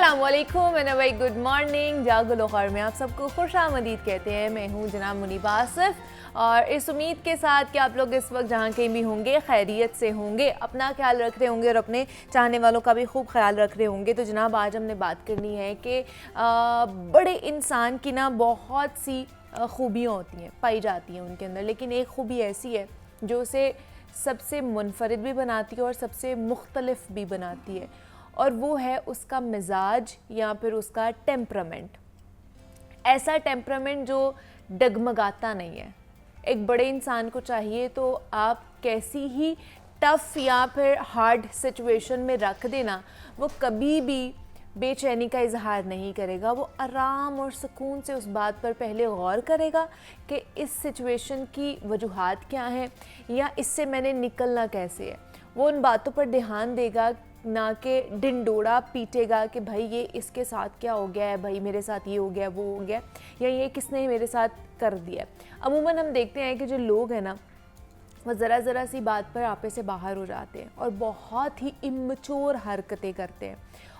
अस्सलामुअलैकुम and very good morning. जागो खैर में आप सबको खुशामदीद कहते हैं। मैं हूँ जनाब मुनीब आसिफ और इस उम्मीद के साथ कि आप लोग इस वक्त जहाँ कहीं भी होंगे खैरियत से होंगे, अपना ख्याल रख रहे होंगे और अपने चाहने वालों का भी खूब ख्याल रख रहे होंगे। तो जनाब आज हमने बात करनी है कि बड़े इंसान की ना बहुत सी खूबियाँ होती हैं, पाई जाती हैं उनके अंदर, लेकिन एक खूबी ऐसी है जो उसे सबसे मुनफरिद भी बनाती है और सबसे मुख्तलिफ भी बनाती है, और वो है उसका मिजाज या फिर उसका टेम्परामेंट। ऐसा टेम्परामेंट जो डगमगाता नहीं है। एक बड़े इंसान को चाहिए तो आप कैसी ही टफ़ या फिर हार्ड सिचुएशन में रख देना, वो कभी भी बेचैनी का इजहार नहीं करेगा। वो आराम और सुकून से उस बात पर पहले गौर करेगा कि इस सिचुएशन की वजूहात क्या हैं या इससे मैंने निकलना कैसे है। वो उन बातों पर ध्यान देगा, ना कि ढिंडोरा पीटेगा कि भाई ये इसके साथ क्या हो गया है, भाई मेरे साथ ये हो गया वो हो गया, या ये किसने मेरे साथ कर दिया। अमूमन हम देखते हैं कि जो लोग हैं ना, वो ज़रा सी बात पर आपे से बाहर हो जाते हैं और बहुत ही इम्मैच्योर हरकतें करते हैं,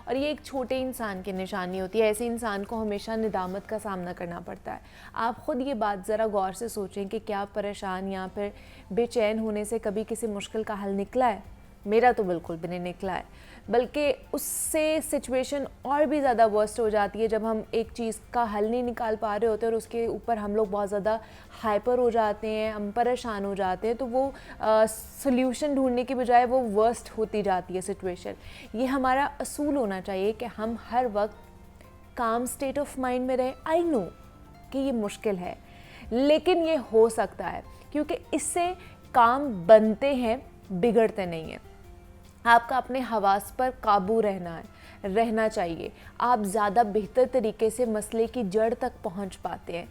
और ये एक छोटे इंसान की निशानी होती है। ऐसे इंसान को हमेशा निदामत का सामना करना पड़ता है। आप ख़ुद ये बात ज़रा गौर से सोचें कि क्या परेशान या फिर बेचैन होने से कभी किसी मुश्किल का हल निकला है? मेरा तो बिल्कुल भी नहीं निकला है, बल्कि उससे सिचुएशन और भी ज़्यादा वर्स्ट हो जाती है जब हम एक चीज़ का हल नहीं निकाल पा रहे होते और उसके ऊपर हम लोग बहुत ज़्यादा हाइपर हो जाते हैं, हम परेशान हो जाते हैं, तो वो सल्यूशन ढूंढने की बजाय वो वर्स्ट होती जाती है सिचुएशन। ये हमारा असूल होना चाहिए कि हम हर वक्त काम स्टेट ऑफ माइंड में रहें। आई नो कि ये मुश्किल है, लेकिन ये हो सकता है, क्योंकि इससे काम बनते हैं, बिगड़ते नहीं हैं। आपका अपने हवास पर काबू रहना चाहिए। आप ज़्यादा बेहतर तरीके से मसले की जड़ तक पहुंच पाते हैं,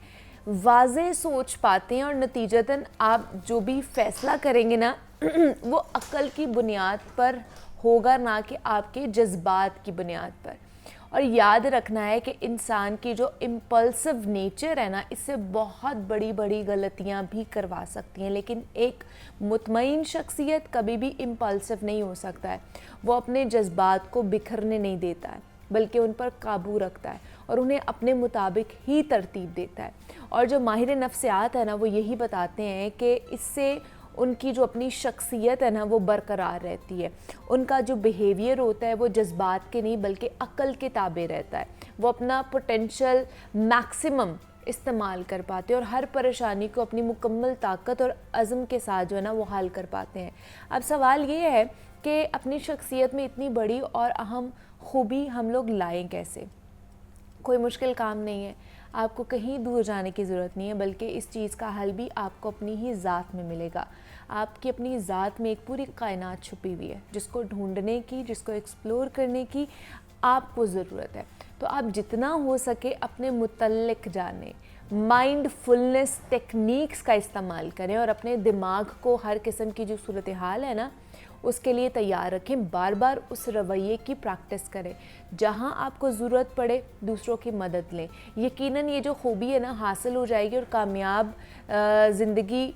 वाज़े सोच पाते हैं, और नतीजतन आप जो भी फैसला करेंगे ना वो अक्ल की बुनियाद पर होगा, ना कि आपके जज्बात की बुनियाद पर। और याद रखना है कि इंसान की जो इम्पल्सिव नेचर है ना, इससे बहुत बड़ी बड़ी गलतियां भी करवा सकती हैं, लेकिन एक मुतमईन शख्सियत कभी भी इम्पल्सिव नहीं हो सकता है। वो अपने जज्बात को बिखरने नहीं देता है, बल्कि उन पर काबू रखता है और उन्हें अपने मुताबिक ही तरतीब देता है। और जो माहिर नफ्सियात है ना, वो यही बताते हैं कि इससे उनकी जो अपनी शख्सियत है ना, वो बरकरार रहती है। उनका जो बिहेवियर होता है वो जज्बात के नहीं बल्कि अक्ल के ताबे रहता है। वो अपना पोटेंशियल मैक्सिमम इस्तेमाल कर पाते हैं और हर परेशानी को अपनी मुकम्मल ताकत और अज़म के साथ जो है ना वो हल कर पाते हैं। अब सवाल ये है कि अपनी शख्सियत में इतनी बड़ी और अहम खूबी हम लोग लाएँ कैसे? कोई मुश्किल काम नहीं है, आपको कहीं दूर जाने की ज़रूरत नहीं है, बल्कि इस चीज़ का हल भी आपको अपनी ही ज़ात में मिलेगा। आपकी अपनी ज़ात में एक पूरी कायनात छुपी हुई है, जिसको ढूंढने की, जिसको एक्सप्लोर करने की आपको ज़रूरत है। तो आप जितना हो सके अपने मुतल्लिक जाने, माइंडफुलनेस टेक्निक्स का इस्तेमाल करें और अपने दिमाग को हर किस्म की जो सूरत हाल है ना उसके लिए तैयार रखें। बार बार उस रवैये की प्रैक्टिस करें। जहाँ आपको ज़रूरत पड़े दूसरों की मदद लें। यकीनन ये जो खूबी है ना हासिल हो जाएगी और कामयाब ज़िंदगी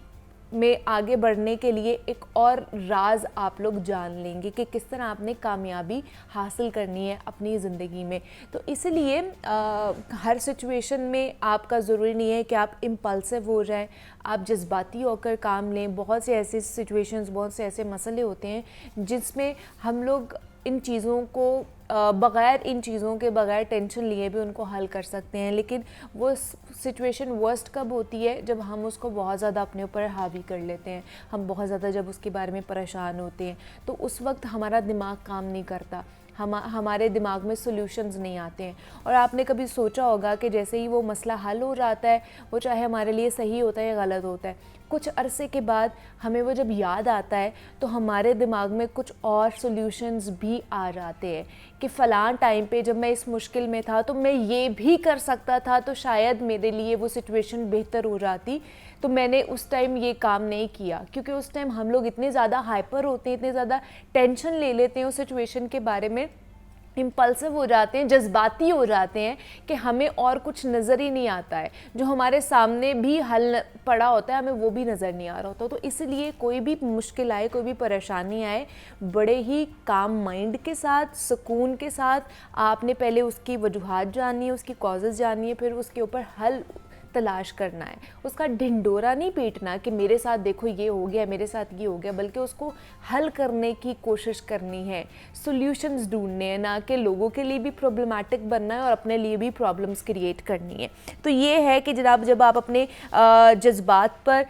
में आगे बढ़ने के लिए एक और राज आप लोग जान लेंगे कि किस तरह आपने कामयाबी हासिल करनी है अपनी ज़िंदगी में। तो इसलिए हर सिचुएशन में आपका ज़रूरी नहीं है कि आप इम्पल्सिव हो जाएं, आप जज्बाती होकर काम लें। बहुत से ऐसे सिचुएशंस, बहुत से ऐसे मसले होते हैं जिसमें हम लोग इन चीज़ों को इन चीज़ों के बग़ैर टेंशन लिए भी उनको हल कर सकते हैं, लेकिन वो सिचुएशन वर्स्ट कब होती है? जब हम उसको बहुत ज़्यादा अपने ऊपर हावी कर लेते हैं, हम बहुत ज़्यादा जब उसके बारे में परेशान होते हैं, तो उस वक्त हमारा दिमाग काम नहीं करता, हमारे दिमाग में सॉल्यूशंस नहीं आते हैं। और आपने कभी सोचा होगा कि जैसे ही वो मसला हल हो जाता है, वो चाहे हमारे लिए सही होता है या गलत होता है, कुछ अरसे के बाद हमें वो जब याद आता है तो हमारे दिमाग में कुछ और सॉल्यूशंस भी आ जाते हैं कि फ़लाँ टाइम पे जब मैं इस मुश्किल में था तो मैं ये भी कर सकता था, तो शायद मेरे लिए वो सिचुएशन बेहतर हो जाती, तो मैंने उस टाइम ये काम नहीं किया। क्योंकि उस टाइम हम लोग इतने ज़्यादा हाइपर होते हैं, इतने ज़्यादा टेंशन ले लेते हैं उस सिचुएशन के बारे में इम्पल्सिव हो जाते हैं, जज्बाती हो जाते हैं कि हमें और कुछ नज़र ही नहीं आता है, जो हमारे सामने भी हल पड़ा होता है हमें वो भी नज़र नहीं आ रहा होता। तो इसलिए कोई भी मुश्किल आए, कोई भी परेशानी आए, बड़े ही काम माइंड के साथ, सुकून के साथ आपने पहले उसकी वजूहात जानी है, उसकी कॉजेज़ जानी है, फिर उसके ऊपर हल तलाश करना है। उसका ढिंडोरा नहीं पीटना कि मेरे साथ देखो ये हो गया, मेरे साथ ये हो गया, बल्कि उसको हल करने की कोशिश करनी है, सॉल्यूशंस ढूंढने हैं, ना कि लोगों के लिए भी प्रॉब्लमैटिक बनना है और अपने लिए भी प्रॉब्लम्स क्रिएट करनी है। तो ये है कि जनाब जब आप अपने जज्बात पर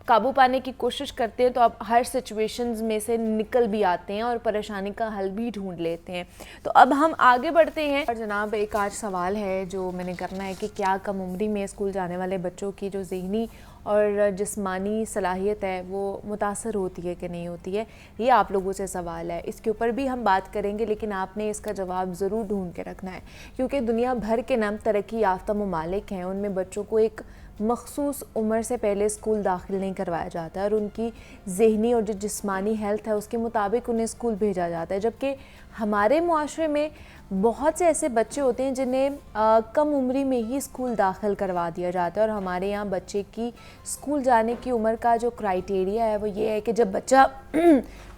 काबू पाने की कोशिश करते हैं तो आप हर सिचुएशंस में से निकल भी आते हैं और परेशानी का हल भी ढूंढ लेते हैं। तो अब हम आगे बढ़ते हैं और जनाब एक आज सवाल है जो मैंने करना है कि क्या कम उम्री में स्कूल जाने वाले बच्चों की जो ज़हनी और जिस्मानी सलाहियत है वो मुतासर होती है कि नहीं होती है, ये आप लोगों से सवाल है। इसके ऊपर भी हम बात करेंगे, लेकिन आपने इसका जवाब ज़रूर ढूंढ के रखना है, क्योंकि दुनिया भर के नाम तरक्की याफ्ता ममालिक हैं, उनमें बच्चों को एक मखसूस उम्र से पहले स्कूल दाखिल नहीं करवाया जाता और उनकी ज़हनी और जो जिस्मानी हेल्थ है उसके मुताबिक उन्हें स्कूल भेजा जाता है। जबकि हमारे मुआशरे में बहुत से ऐसे बच्चे होते हैं जिन्हें कम उम्री में ही स्कूल दाखिल करवा दिया जाता है। और हमारे यहाँ बच्चे की स्कूल जाने की उम्र का जो क्राइटेरिया है वो ये है कि जब बच्चा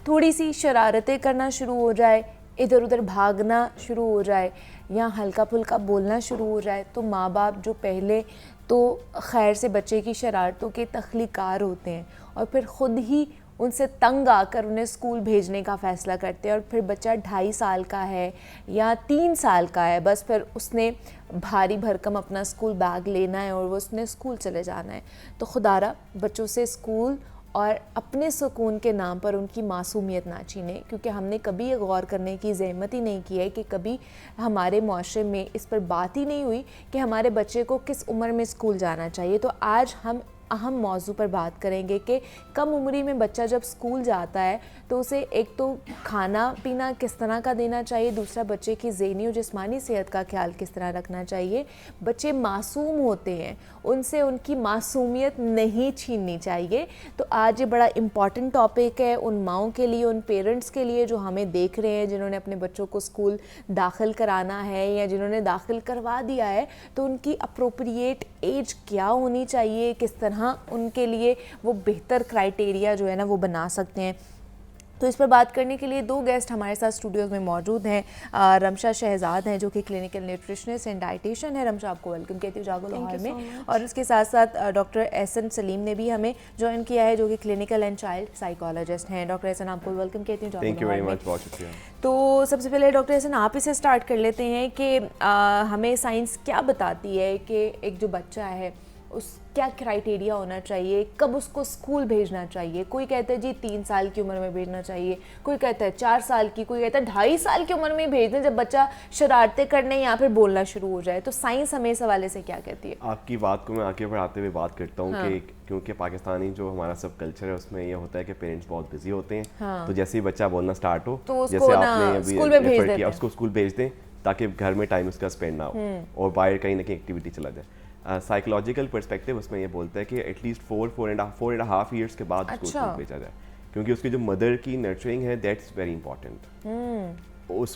थोड़ी सी शरारतें करना शुरू हो जाए, इधर उधर भागना शुरू हो जाए या हल्का फुल्का बोलना शुरू हो जाए, तो माँ बाप जो पहले तो खैर से बच्चे की शरारतों के तख्लीकार होते हैं और फिर ख़ुद ही उनसे तंग आकर उन्हें स्कूल भेजने का फ़ैसला करते हैं। और फिर बच्चा 2.5 साल का है या 3 साल का है, बस फिर उसने भारी भरकम अपना स्कूल बैग लेना है और वो उसने स्कूल चले जाना है। तो खुदारा बच्चों से स्कूल और अपने सुकून के नाम पर उनकी मासूमियत ना छीने, क्योंकि हमने कभी ये गौर करने की ज़हमत ही नहीं की है कि कभी हमारे मुआशरे में इस पर बात ही नहीं हुई कि हमारे बच्चे को किस उम्र में स्कूल जाना चाहिए। तो आज हम अहम मौजू पर बात करेंगे कि कम उम्री में बच्चा जब स्कूल जाता है तो उसे एक तो खाना पीना किस तरह का देना चाहिए, दूसरा बच्चे की ज़हनी और जिस्मानी सेहत का ख्याल किस तरह रखना चाहिए। बच्चे मासूम होते हैं, उनसे उनकी मासूमियत नहीं छीननी चाहिए। तो आज ये बड़ा इम्पॉर्टेंट टॉपिक है उन माओं के लिए, उन पेरेंट्स के लिए जो हमें देख रहे हैं, जिन्होंने अपने बच्चों को स्कूल दाखिल कराना है या जिन्होंने दाखिल करवा दिया है, तो उनकी अप्रोप्रिएट एज क्या होनी चाहिए, किस तरह उनके लिए वो बेहतर क्राइटेरिया जो है ना वो बना सकते हैं। तो इस पर बात करने के लिए 2 गेस्ट हमारे साथ स्टूडियोज़ में मौजूद हैं। रमशा शहजाद हैं जो कि क्लिनिकल न्यूट्रिशनिस्ट एंड डाइटिशियन है। रमशा आपको वेलकम कहती हूँ जागो लाहौर में। और उसके साथ साथ डॉक्टर एहसन सलीम ने भी हमें ज्वाइन किया है जो कि क्लिनिकल एंड चाइल्ड साइकोलॉजिस्ट हैं। डॉक्टर एहसन आपको वेलकम कहती हूँ जागो लाहौर में। बहुत शुक्रिया। तो सबसे पहले डॉक्टर एहसन आप इसे स्टार्ट कर लेते हैं कि हमें साइंस क्या बताती है कि एक जो बच्चा है उस क्या क्राइटेरिया होना चाहिए, कब उसको स्कूल भेजना चाहिए। कोई कहता है जी 3 साल की उम्र में भेजना चाहिए, कोई कहता है 4 साल की, कोई कहता है 2.5 साल की उम्र में भेज दें जब बच्चा शरारतें करने या फिर बोलना शुरू हो जाए। तो साइंस हमें इस हवाले से क्या कहती है? आपकी बात को मैं आगे बढ़ाते हुए बात करता हूँ कि क्योंकि पाकिस्तानी जो हमारा सब कल्चर है उसमें ये होता है कि पेरेंट्स बहुत बिजी होते हैं। तो जैसे ही बच्चा बोलना स्टार्ट हो तो जैसे आपने अभी स्कूल में भेज किया, उसको स्कूल भेज दें ताकि घर में टाइम उसका स्पेंड ना हो और बाहर कहीं ना कहीं एक्टिविटी चला जाए। साइकोलॉजिकल पर्सपेक्टिव उसमें ये बोलता है कि एटलीस्ट 4.5 ईयर्स के बाद उसको स्कूल भेजा जाए, क्योंकि उसकी जो मदर की नर्चरिंग है दैट्स वेरी इंपॉर्टेंट।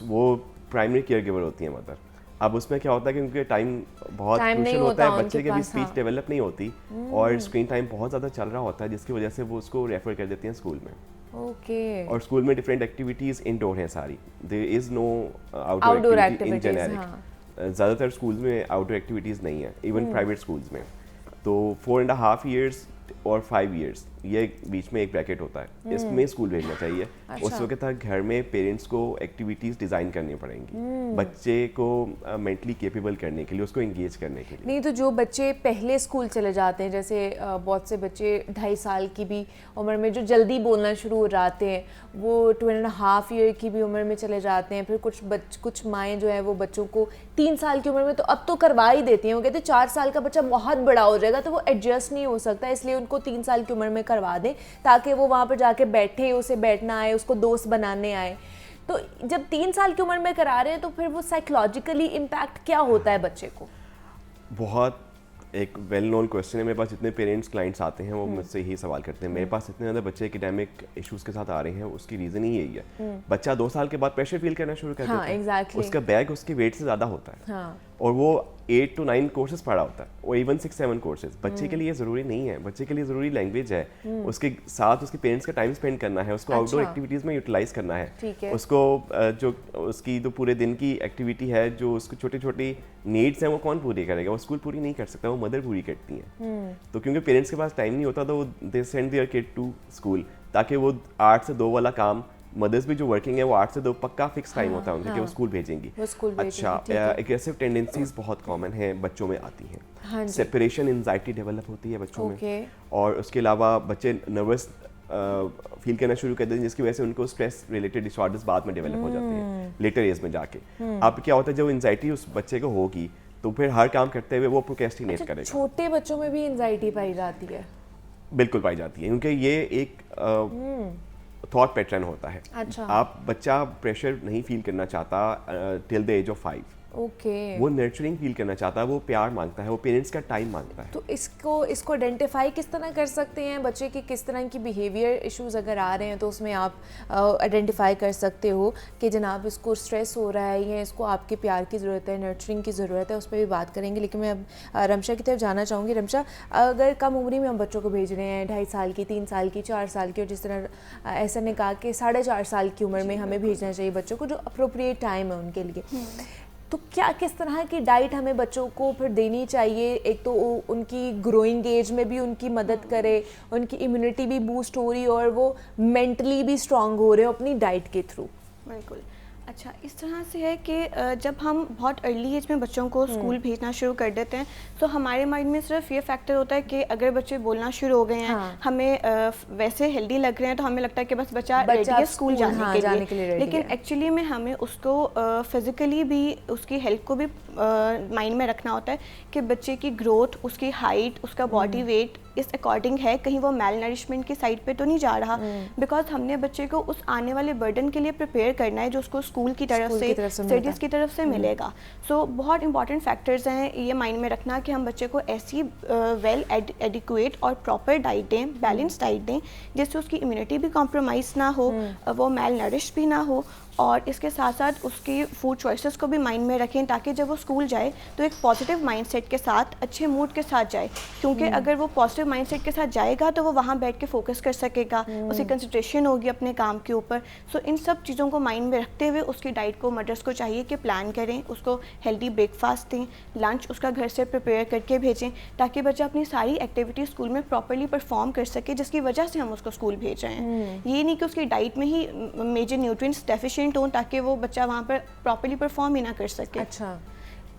वो प्राइमरी केयर गिवर होती है मदर। अब उसमें क्या होता है कि उनके टाइम बहुत क्रूशियल होता है, बच्चे की भी स्पीच डेवलप नहीं होती और स्क्रीन टाइम बहुत ज़्यादा चल रहा होता है, जिसकी वजह से वो उसको रेफर कर देती हैं स्कूल में। और स्कूल में डिफरेंट एक्टिविटीज़ इंडोर हैं सारी, there is no outdoor activity in generic. ज़्यादातर स्कूल्स में आउटडोर एक्टिविटीज़ नहीं है, इवन प्राइवेट स्कूल्स में। तो 4.5 ईयर्स और 5 ईयर्स ये बीच में एक ब्रैकेट होता है, इसमें स्कूल भेजना चाहिए। उस वक्त तक घर में पेरेंट्स को एक्टिविटीज़ डिज़ाइन करनी पड़ेंगी बच्चे को मेंटली कैपेबल करने के लिए, उसको इंगेज करने के लिए। नहीं तो जो बच्चे पहले स्कूल चले जाते हैं, जैसे बहुत से बच्चे 2.5 साल की भी उम्र में जो जल्दी बोलना शुरू हो जाते हैं, वो 2.5 ईयर की भी उम्र में चले जाते हैं। फिर कुछ माएँ जो है वो बच्चों को 3 साल की उम्र में तो अब तो करवा ही देती हैं। वो कहते हैं 4 साल का बच्चा बहुत बड़ा हो जाएगा तो वो एडजस्ट नहीं हो सकता, इसलिए उनको 3 साल की उम्र में करवा दें ताकि वो वहाँ पर जाके बैठे, उसे बैठना आए, उसको दोस्त बनाने आए। तो जब 3 साल की उम्र में करा रहे हैं तो फिर वो साइकोलॉजिकली इम्पैक्ट क्या होता है बच्चे को? बहुत एक वेल नोन क्वेश्चन है मेरे पास, जितने पेरेंट्स क्लाइंट्स आते हैं वो मुझसे यही सवाल करते हैं, मेरे पास इतने ज़्यादा बच्चे एकेडमिक इश्यूज के साथ आ रहे हैं, उसकी रीज़न ही यही है, बच्चा 2 साल के बाद प्रेशर फील करना शुरू कर देता है, exactly. उसका बैग उसके वेट से ज़्यादा होता है, और वो 8 to 9 कोर्सेज पढ़ा होता है, और इवन 6-7 कोर्सेज। बच्चे के लिए ज़रूरी नहीं है, बच्चे के लिए ज़रूरी लैंग्वेज है, उसके साथ उसके पेरेंट्स का टाइम स्पेंड करना है, उसको आउटडोर एक्टिविटीज़ में यूटिलाइज करना है, उसको जो उसकी जो पूरे दिन की एक्टिविटी है, जो उसको छोटी छोटी नीड्स हैं वो कौन पूरी करेगा, वो स्कूल पूरी नहीं कर सकता, वो मदर पूरी करती हैं। तो क्योंकि पेरेंट्स के पास टाइम नहीं होता तो they send their kid to school, ताकि वो 8 से 2 वाला काम, मदर्स भी जो वर्किंग है वो 8 से 2 पक्का फिक्स टाइम होता है उनका कि वो स्कूल भेजेंगी। अच्छा, एग्रेसिव टेंडेंसीज बहुत कॉमन है बच्चों में आती हैं, सेपरेशन एंजाइटी डेवलप होती है बच्चों में, और उसके अलावा बच्चे नर्वस फील करना शुरू कर देते हैं, जिसकी वजह से उनको स्ट्रेस रिलेटेड डिसऑर्डर्स बाद में डेवलप हो जाते हैं लेटर एज में जाके। अब क्या होता है, जब एंजाइटी उस बच्चे को होगी तो फिर हर काम करते हुए वो प्रोक्रेस्टिनेट करेगा। छोटे बच्चों में भी एंजाइटी पाई जाती है? बिल्कुल पाई जाती है, क्योंकि ये एक थॉट पैटर्न होता है। अच्छा। आप बच्चा प्रेशर नहीं फील करना चाहता टिल द एज ऑफ 5, वो नर्चरिंग फील करना चाहता है, वो प्यार मांगता है, वो पेरेंट्स का टाइम मांगता है। तो इसको आइडेंटिफाई किस तरह कर सकते हैं बच्चे के, किस तरह की बिहेवियर इश्यूज अगर आ रहे हैं तो उसमें आप आइडेंटिफाई कर सकते हो कि जनाब इसको स्ट्रेस हो रहा है या इसको आपके प्यार की ज़रूरत है, नर्चरिंग की ज़रूरत है, उस पर भी बात करेंगे। लेकिन मैं अब रमशा की तरफ जाना चाहूँगी। रमशा, अगर कम उम्री में हम बच्चों को भेज रहे हैं, 2.5 साल की, 3 साल की, 4 साल की, और जिस तरह ऐसा ने कहा कि 4.5 साल की उम्र में हमें भेजना चाहिए बच्चों को, जो अप्रोप्रिएट टाइम है उनके लिए, तो क्या किस तरह की डाइट हमें बच्चों को फिर देनी चाहिए? एक तो उनकी ग्रोइंग एज में भी उनकी मदद करे, उनकी इम्यूनिटी भी बूस्ट हो रही और वो मेंटली भी स्ट्रांग हो रहे हो अपनी डाइट के थ्रू। बिल्कुल। अच्छा, इस तरह से है कि जब हम बहुत अर्ली एज में बच्चों को स्कूल भेजना शुरू कर देते हैं तो हमारे माइंड में सिर्फ ये फैक्टर होता है कि अगर बच्चे बोलना शुरू हो गए हैं, हमें वैसे हेल्दी लग रहे हैं, तो हमें लगता है कि बस बच्चा रेडी है स्कूल जाने के लिए। लेकिन एक्चुअली में हमें उसको फिज़िकली भी, उसकी हेल्थ को भी माइंड में रखना होता है कि बच्चे की ग्रोथ, उसकी हाइट, उसका बॉडी वेट इस अकॉर्डिंग है, कहीं वो मेल नरिशमेंट की साइड पे तो नहीं जा रहा, बिकॉज हमने बच्चे को उस आने वाले बर्डन के लिए प्रिपेयर करना है जो उसको स्कूल की तरफ से, स्टडीज़ की तरफ से मिलेगा। सो बहुत इंपॉर्टेंट फैक्टर्स हैं ये माइंड में रखना कि हम बच्चे को ऐसी वेल एडिक्वेट और प्रॉपर डाइट दें, बैलेंस डाइट दें, जिससे उसकी इम्यूनिटी भी कॉम्प्रोमाइज़ ना हो, वो मेल नरिश भी ना हो, और इसके साथ साथ उसकी फूड चॉइसेस को भी माइंड में रखें ताकि जब वो स्कूल जाए तो एक पॉजिटिव माइंडसेट के साथ, अच्छे मूड के साथ जाए, क्योंकि अगर वो पॉजिटिव माइंडसेट के साथ जाएगा तो वो वहाँ बैठ के फोकस कर सकेगा, उसकी कंसंट्रेशन होगी अपने काम के ऊपर। सो इन सब चीज़ों को माइंड में रखते हुए उसकी डाइट को मदर्स को चाहिए कि प्लान करें, उसको हेल्दी ब्रेकफास्ट दें, लंच उसका घर से प्रिपेयर करके भेजें, ताकि बच्चा अपनी सारी एक्टिविटी स्कूल में प्रॉपरली परफॉर्म कर सके, जिसकी वजह से हम उसको स्कूल भेज रहे हैं। ये नहीं कि उसकी डाइट में ही मेजर न्यूट्रिएंट्स डेफिशिएंट हो ताकि वो बच्चा वहाँ पर प्रॉपर्ली परफॉर्म ही ना कर सके। अच्छा,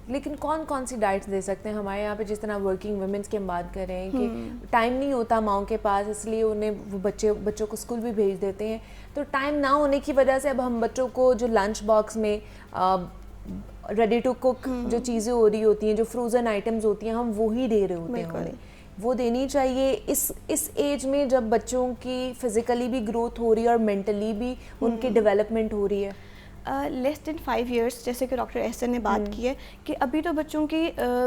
लेकिन कौन कौन सी डाइट्स दे सकते हैं? हमारे यहाँ पे जिस तरह वर्किंग वुमेन्स की हम बात कर रहे हैं कि टाइम नहीं होता माओं के पास, इसलिए उन्हें वो बच्चों को स्कूल भी भेज देते हैं, तो टाइम ना होने की वजह से अब हम बच्चों को जो लंच बॉक्स में रेडी टू कुक जो चीज़ें हो रही होती हैं, जो फ्रोज़न आइटम्स होती हैं, हम वो ही दे रहे होते हैं उन्हें। वो देनी चाहिए इस एज में जब बच्चों की फिज़िकली भी ग्रोथ हो रही है और मेंटली भी उनकी डेवलपमेंट हो रही है। लेस देन 5 years, जैसे कि डॉक्टर एहसन ने बात की है कि अभी तो बच्चों की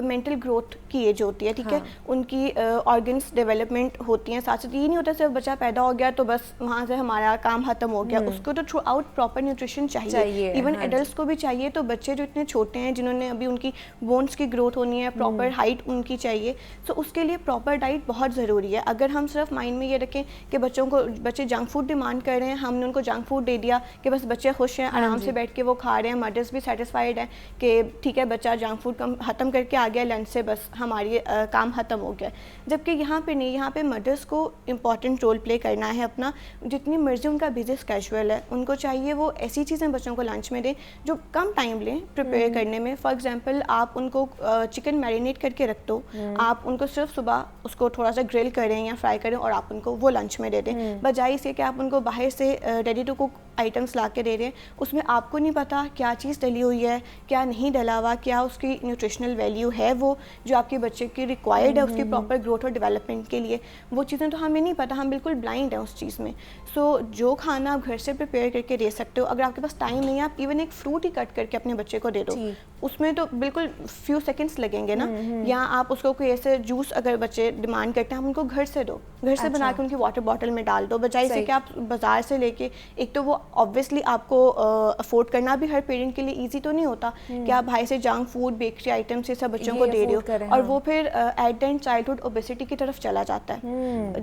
मेंटल ग्रोथ की एज होती है, ठीक है, उनकी ऑर्गन्स डेवलपमेंट होती हैं, साथ साथ ये नहीं होता सिर्फ बच्चा पैदा हो गया तो बस वहाँ से हमारा काम ख़त्म हो गया, उसको तो थ्रू आउट प्रॉपर न्यूट्रिशन चाहिए। इवन एडल्ट्स को भी चाहिए। तो बच्चे जो इतने छोटे हैं, जिन्होंने अभी उनकी बोन्स की ग्रोथ होनी है, प्रॉपर हाइट उनकी चाहिए, तो उसके लिए प्रॉपर डाइट बहुत ज़रूरी है। अगर हम सिर्फ माइंड में ये रखें कि बच्चे जंक फूड डिमांड कर रहे हैं, हमने उनको जंक फूड दे दिया कि बस बच्चे खुश हैं, आराम से बैठ के वो खा रहे हैं, मदर्स भी सेटिस्फाइड है कि ठीक है बच्चा जंक फूड ख़त्म करके आ गया लंच से, बस हमारी काम ख़त्म हो गया। जबकि यहाँ पे नहीं, यहाँ पे मदर्स को इम्पॉर्टेंट रोल प्ले करना है अपना। जितनी मर्जी उनका बिजी स्केड्यूल है, उनको चाहिए वो ऐसी चीज़ें बच्चों को लंच में दें जो कम टाइम लें प्रिपेयर करने में। फॉर एग्जांपल, आप उनको चिकन मैरिनेट करके रख दो, आप उनको सिर्फ सुबह उसको थोड़ा सा ग्रिल करें या फ्राई करें और आप उनको वो लंच में दे दें, बजाय इसके कि आप उनको बाहर से रेडी टू कुक आइटम्स ला के दे रहे हैं। उसमें आपको नहीं पता क्या चीज़ डली हुई है, क्या नहीं डला हुआ, क्या उसकी न्यूट्रिशनल वैल्यू है वो जो आपके बच्चे की रिक्वायर्ड है उसकी प्रॉपर ग्रोथ और डेवलपमेंट के लिए। वो चीज़ें तो हमें नहीं पता, हम बिल्कुल ब्लाइंड हैं उस चीज़ में। सो जो खाना आप घर से प्रिपेयर करके दे सकते हो, अगर आपके पास टाइम नहीं है, आप इवन एक फ्रूट ही कट करके अपने बच्चे को दे दो, उसमें तो बिल्कुल फ्यू सेकंड्स लगेंगे ना। या आप उसको कोई ऐसे जूस अगर बच्चे डिमांड करते हैं, हम उनको घर से दो, घर से बना के उनकी वाटर बॉटल में डाल दो, बजाय से कि आप बाजार से लेके, एक तो वो ऑब्वियसली आपको अफोर्ड करना भी हर पेरेंट के लिए ईजी तो नहीं होता कि आप बाहर से जंक फूड, बेकरी आइटम्स ये सब बच्चों को दे रहे हो, और वो फिर at the end childhood obesity की तरफ चला जाता है,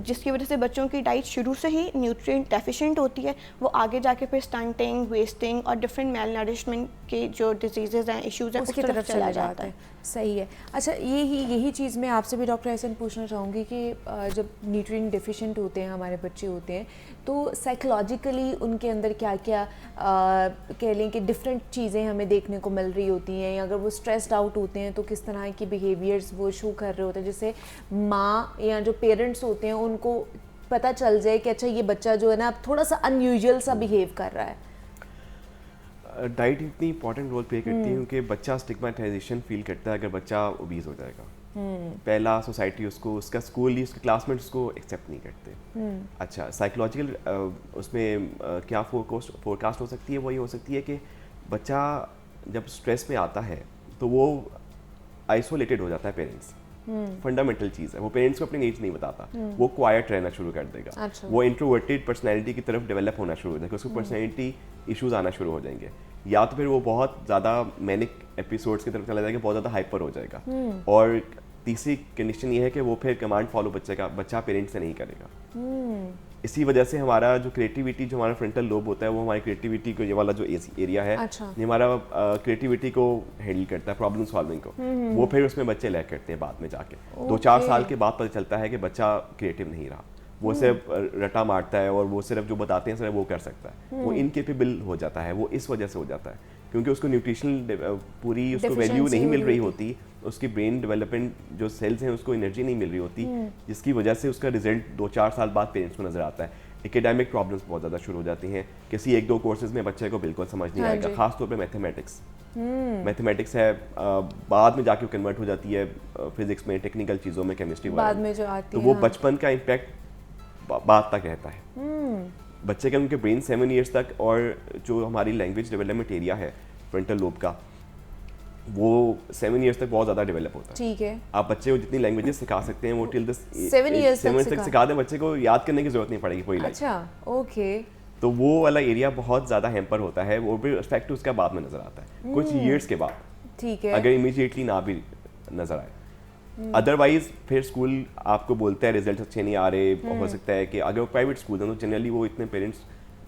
जिसकी वजह से बच्चों की डाइट शुरू से ही न्यूट्रिएंट डेफिशिएंट होती है। वो आगे जाके फिर स्टंटिंग, वेस्टिंग और डिफरेंट मेल नरिशमेंट के जो डिजीजेज हैं, इश्यूज हैं, उसकी तरफ चला जाता है। सही है। अच्छा, यही चीज़ मैं आपसे भी डॉक्टर एहसन पूछना चाहूँगी कि जब न्यूट्रिएंट डेफिशिएंट होते हैं हमारे बच्चे होते हैं, तो साइकोलॉजिकली उनके अंदर क्या क्या कह लें कि डिफरेंट चीज़ें हमें देखने को मिल रही होती हैं, या अगर वो स्ट्रेस्ड आउट होते हैं तो किस तरह की बिहेवियर्स वो शो कर रहे होते हैं, जैसे माँ या जो पेरेंट्स होते हैं उनको पता चल जाए कि अच्छा ये बच्चा जो है ना अब थोड़ा सा अनयूजुअल सा बिहेव कर रहा है। डाइट इतनी इंपॉर्टेंट रोल प्ले करती है क्योंकि बच्चा स्टिग्मेटाइजेशन फील करता है अगर बच्चा ओबीज हो जाएगा। पहला, सोसाइटी उसको, उसका स्कूल ही, उसके क्लासमेट्स उसको एक्सेप्ट नहीं करते। अच्छा, साइकोलॉजिकल उसमें क्या फोरकास्ट हो सकती है, वो ये हो सकती है कि बच्चा जब स्ट्रेस में आता है तो वो आइसोलेटेड हो जाता है पेरेंट्स। फंडामेंटल चीज़ है, वो पेरेंट्स को अपनी नीड्स नहीं बताता, वो क्वाइट रहना शुरू कर देगा। अच्छा। वो इंट्रोवर्टेड पर्सनैलिटी की तरफ डेवलप होना शुरू हो जाएगा, उसको पर्सनैलिटी इश्यूज आना शुरू हो जाएंगे, या तो फिर वो बहुत ज़्यादा मैनिक एपिसोड्स की तरफ चला जाएगा, बहुत ज़्यादा हाइपर हो जाएगा। और तीसरी कंडीशन ये है कि वो फिर कमांड फॉलो बच्चा पेरेंट्स से नहीं करेगा। इसी वजह से हमारा जो क्रिएटिविटी, जो हमारा फ्रंटल लोब होता है, वो हमारी क्रिएटिविटी को, ये वाला जो एरिया है, अच्छा। ये हमारा क्रिएटिविटी को हैंडल करता है, प्रॉब्लम सॉल्विंग को। वो फिर उसमें बच्चे लैक करते हैं बाद में जाके। 2-4 साल के बाद पता चलता है कि बच्चा क्रिएटिव नहीं रहा, वो सिर्फ रटा मारता है और वो सिर्फ जो बताते हैं सिर्फ वो कर सकता है, वो इनकेपेबल हो जाता है। वो इस वजह से हो जाता है क्योंकि उसको न्यूट्रिशनल पूरी उसको वैल्यू नहीं मिल रही होती, उसकी ब्रेन डेवलपमेंट जो सेल्स हैं उसको एनर्जी नहीं मिल रही होती, जिसकी वजह से उसका रिजल्ट 2-4 साल बाद पेरेंट्स को नजर आता है। एकेडमिक प्रॉब्लम्स बहुत ज़्यादा शुरू हो जाती हैं, किसी 1-2 कोर्सेज में बच्चे को बिल्कुल समझ नहीं आएगा, खासतौर पे मैथमेटिक्स है, बाद में जाके कन्वर्ट हो जाती है फिजिक्स में, टेक्निकल चीज़ों में, केमिस्ट्री बाद में जो आती है, तो वो बचपन का इम्पैक्ट बाद तक रहता है बच्चे के। उनके ब्रेन 7 ईयर्स तक, और जो हमारी लैंग्वेज डेवलपमेंट एरिया है फ्रंटल लोब का, वो 7 ईयर्स तक बहुत ज़्यादा डेवलप होता है। ठीक है। आप बच्चे को जितनी लैंग्वेजेस सिखा सकते हैं वो टिल 7 ईयर्स तक सिखा दें, बच्चे को याद करने की जरूरत नहीं पड़ेगी पूरी लाइफ। अच्छा, ओके। तो वो वाला एरिया बहुत ज़्यादा हैम्पर होता है, वो भी इफेक्ट उसका बाद में नजर आता है कुछ ईयर्स के बाद। ठीक है। अगर इमीडिएटली ना भी नजर आए, अदरवाइज फिर स्कूल आपको बोलता है रिजल्ट अच्छे नहीं आ रहे, हो सकता है कि अगर वो प्राइवेट स्कूल है तो जनरली वो इतने पेरेंट्स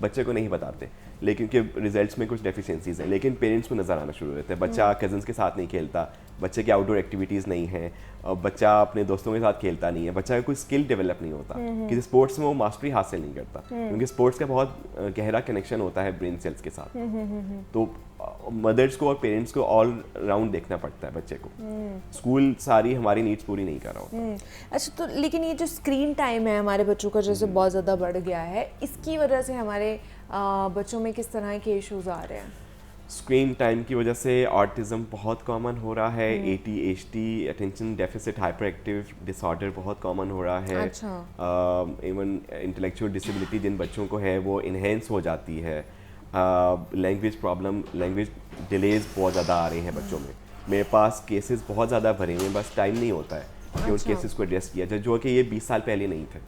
बच्चे को नहीं बताते, लेकिन के रिजल्ट्स में कुछ डेफिशिएंसीज हैं, लेकिन पेरेंट्स को नज़र आना शुरू होता है। बच्चा कजन्स के साथ नहीं खेलता, बच्चे की आउटडोर एक्टिविटीज़ नहीं है, बच्चा अपने दोस्तों के साथ खेलता नहीं है, बच्चा का कोई स्किल डेवलप नहीं होता, किसी स्पोर्ट्स में वो मास्टरी हासिल नहीं करता, क्योंकि स्पोर्ट्स का बहुत गहरा कनेक्शन होता है ब्रेन सेल्स के साथ। तो मदर्स को और पेरेंट्स को ऑल राउंड देखना पड़ता है बच्चे को, स्कूल सारी हमारी नीड्स पूरी नहीं कर रहा होता। अच्छा, तो लेकिन ये जो स्क्रीन टाइम है हमारे बच्चों का जैसे बहुत ज़्यादा बढ़ गया है, इसकी वजह से हमारे बच्चों में किस तरह के इश्यूज आ रहे हैं? स्क्रीन टाइम की वजह से ऑटिज़म बहुत कॉमन हो रहा है, ADHD, attention deficit hyper active disorder बहुत कॉमन हो रहा है। अच्छा। इवन इंटेलेक्चुअल डिसेबिलिटी जिन बच्चों को है वो इन्हेंस हो जाती है। लैंग्वेज प्रॉब्लम, लैंग्वेज डिलेज बहुत ज़्यादा आ रहे हैं बच्चों में। मेरे पास केसेस बहुत ज़्यादा भरे हुए हैं, बस टाइम नहीं होता है कि उन केसेस को एड्रेस किया जाए, जो कि ये 20 साल पहले नहीं थे।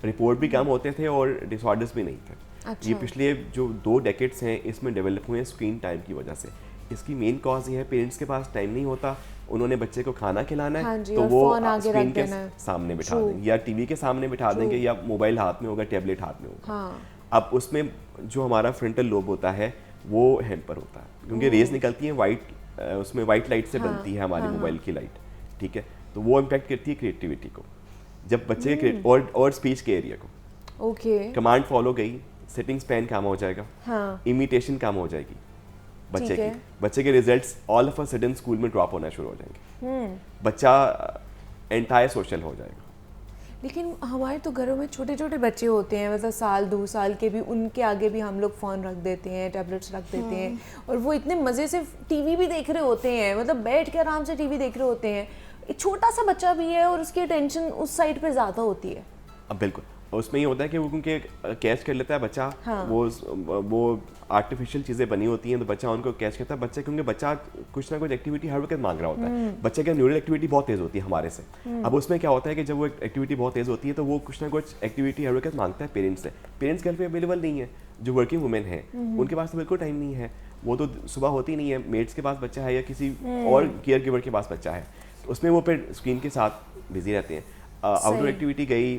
रिपोर्ट भी कम होते थे और डिसऑर्डर्स भी नहीं थे। अच्छा। ये पिछले जो 2 डेकेड्स हैं इसमें डेवलप हुए हैं स्क्रीन टाइम की वजह से। इसकी मेन कॉज ये है पेरेंट्स के पास टाइम नहीं होता, उन्होंने बच्चे को खाना खिलाना है, हाँ तो वो स्क्रीन के सामने बिठा देंगे या टीवी के सामने बिठा देंगे या मोबाइल हाथ में होगा, टैबलेट हाथ में होगा। हाँ। अब उसमें जो हमारा फ्रंटल लोब होता है वो हैम्पर होता है, क्योंकि रेज निकलती है वाइट, उसमें वाइट लाइट से बनती है हमारी मोबाइल की लाइट, ठीक है, तो वो इम्पैक्ट करती है क्रिएटिविटी को, जब बच्चे के और स्पीच के एरिया को। ओके। कमांड फॉलो गई, सिटिंग स्पैन कम हो जाएगा, हाँ। इमिटेशन कम हो जाएगी बच्चे की, बच्चे के results all of a sudden school में ड्रॉप होना शुरू हो जाएंगे, बच्चा एंटायर सोशल हो जाएगा। लेकिन हमारे तो घरों में छोटे छोटे बच्चे होते हैं, मतलब 1-2 साल के भी, उनके आगे भी हम लोग फ़ोन रख देते हैं, टैबलेट्स रख देते हैं, और वो इतने मज़े से टीवी भी देख रहे होते हैं, मतलब बैठ के आराम से टीवी देख रहे होते हैं। एक छोटा सा बच्चा भी है और उसकी अटेंशन उस साइड पे ज़्यादा होती है। अब बिल्कुल, उसमें ये होता है कि वो क्योंकि कैच कर लेता है बच्चा, वो आर्टिफिशियल चीज़ें बनी होती हैं तो बच्चा उनको कैच करता है। बच्चा क्योंकि बच्चा कुछ ना कुछ एक्टिविटी हर वक्त मांग रहा होता है, बच्चे का न्यूरल एक्टिविटी बहुत तेज़ होती है हमारे से। अब उसमें क्या होता है कि जब वो एक्टिविटी बहुत तेज़ होती है तो वो कुछ ना कुछ एक्टिविटी हर वक्त मांगता है पेरेंट्स से। पेरेंट्स घर पे अवेलेबल नहीं है, जो वर्किंग वुमेन है उनके पास तो बिल्कुल टाइम नहीं है, वो तो सुबह होती नहीं है, मेड्स के पास बच्चा है या किसी और केयर गिवर के पास बच्चा है, तो उसमें वो फिर स्क्रीन के साथ बिजी रहते हैं। आउटडोर एक्टिविटी गई,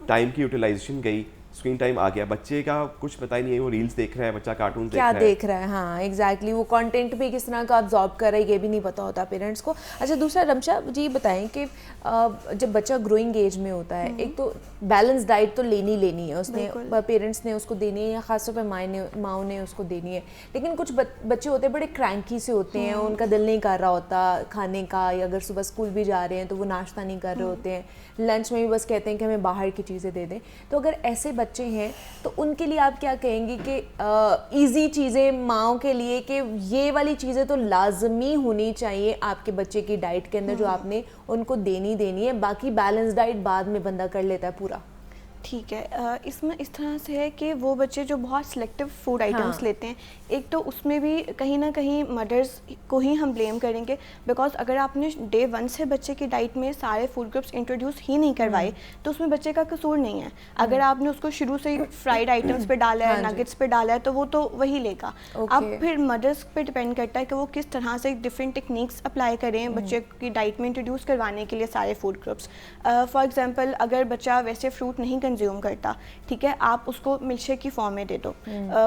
टाइम की यूटिलाइजेशन गई, स्क्रीन टाइम आ गया, बच्चे का कुछ पता ही नहीं है, वो रील्स देख रहा है, बच्चा कार्टून क्या देख रहा है, हाँ एग्जैक्टली वो कंटेंट भी किस तरह का अब्जॉर्ब कर रहा है ये भी नहीं पता होता पेरेंट्स को। अच्छा दूसरा रमशा जी बताएं कि जब बच्चा ग्रोइंग एज में होता है, एक तो बैलेंस डाइट तो लेनी है उसने, पेरेंट्स ने उसको देनी है या खासतौर पर माओ ने उसको देनी है, लेकिन कुछ बच्चे होते हैं बड़े क्रैंकी से होते हैं, उनका दिल नहीं कर रहा होता खाने का, या अगर सुबह स्कूल भी जा रहे हैं तो वो नाश्ता नहीं कर रहे होते हैं, लंच में भी बस कहते हैं कि हमें बाहर की चीज़ें दे दें। तो अगर ऐसे बच्चे हैं तो उनके लिए आप क्या कहेंगी कि इजी चीज़ें माओ के लिए कि ये वाली चीज़ें तो लाजमी होनी चाहिए आपके बच्चे की डाइट के अंदर जो आपने उनको देनी है, बाकी बैलेंस डाइट बाद में बंदा कर लेता है पूरा? ठीक है, इसमें इस तरह से है कि वो बच्चे जो बहुत सिलेक्टिव फूड आइटम्स लेते हैं, एक तो उसमें भी कहीं ना कहीं मदर्स को ही हम ब्लेम करेंगे, बिकॉज अगर आपने डे 1 से बच्चे की डाइट में सारे फूड ग्रुप्स इंट्रोड्यूस ही नहीं करवाए तो उसमें बच्चे का कसूर नहीं है। अगर आपने उसको शुरू से ही फ्राइड आइटम्स पे डाला है, नगेट्स पे डाला है, तो वो तो वही लेगा। अब फिर मदर्स पे डिपेंड करता है कि वो किस तरह से डिफरेंट टेक्निक्स अप्लाई करें बच्चे की डाइट में इंट्रोड्यूस करवाने के लिए सारे फूड ग्रुप्स। फॉर एग्जाम्पल अगर बच्चा वैसे फ्रूट नहीं कंज्यूम करता, ठीक है, आप उसको मिल्कशेक की फॉर्म में दे दो।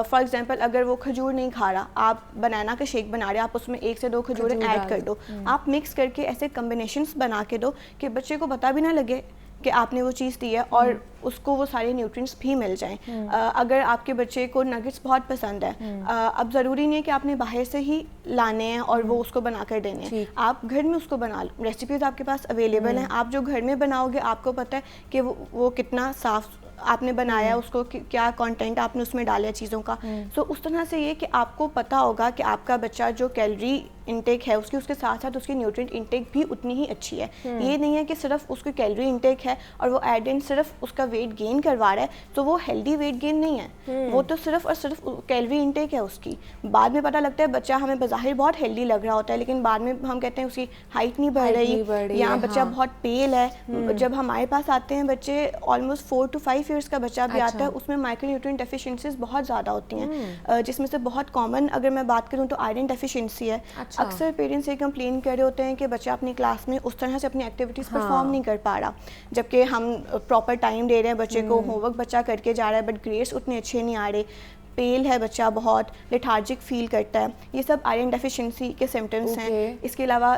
फॉर एग्जांपल अगर वो खजूर नहीं खा रहा, आप बनाना का शेक बना रहे हैं, आप उसमें 1 से 2 खजूरें ऐड कर दो, आप मिक्स करके ऐसे कॉम्बिनेशंस बना के दो कि बच्चे को पता भी ना लगे कि आपने वो चीज़ दी है और उसको वो सारे न्यूट्रिएंट्स भी मिल जाएं। अगर आपके बच्चे को नगेट्स बहुत पसंद है, अब ज़रूरी नहीं है कि आपने बाहर से ही लाने हैं और वो उसको बना कर देने हैं, आप घर में उसको बना लो, रेसिपीज़ आपके पास अवेलेबल हैं, आप जो घर में बनाओगे आपको पता है कि वो कितना साफ़ आपने बनाया, उसको क्या कंटेंट आपने उसमें डाला चीज़ों का। तो उस तरह से ये कि आपको पता होगा कि आपका बच्चा जो कैलोरी इंटेक है उसके साथ साथ उसकी न्यूट्रिएंट इंटेक भी उतनी ही अच्छी है। ये नहीं है कि सिर्फ उसकी कैलोरी इंटेक है और वो एड इन सिर्फ उसका वेट गेन करवा रहा है, तो वो हेल्दी वेट गेन नहीं है, वो तो सिर्फ और सिर्फ कैलोरी इंटेक है उसकी। बाद में पता लगता है बच्चा हमें बज़ाहिर बहुत हेल्दी लग रहा होता है, लेकिन बाद में हम कहते हैं उसकी हाइट नहीं बढ़ रही या बच्चा बहुत पेल है। जब हमारे पास आते हैं बच्चे ऑलमोस्ट 4 to 5 ईयर्स का बच्चा भी आता है, उसमें माइक्रो न्यूट्रिएंट डेफिशिएंसीज बहुत ज़्यादा होती हैं, जिसमें से बहुत कॉमन अगर मैं बात करूँ तो आयरन डेफिशिएंसी है। अक्सर पेरेंट्स ये कंप्लेन कर रहे होते हैं कि बच्चा अपनी क्लास में उस तरह से अपनी एक्टिविटीज़ परफॉर्म नहीं कर पा रहा, जबकि हम प्रॉपर टाइम दे रहे हैं बच्चे को, होमवर्क बच्चा करके जा रहा है, बट ग्रेड्स उतने अच्छे नहीं आ रहे, पेल है बच्चा, बहुत लेथार्जिक फील करता है, ये सब आयरन डेफिशिएंसी के सिम्टम्स हैं। इसके अलावा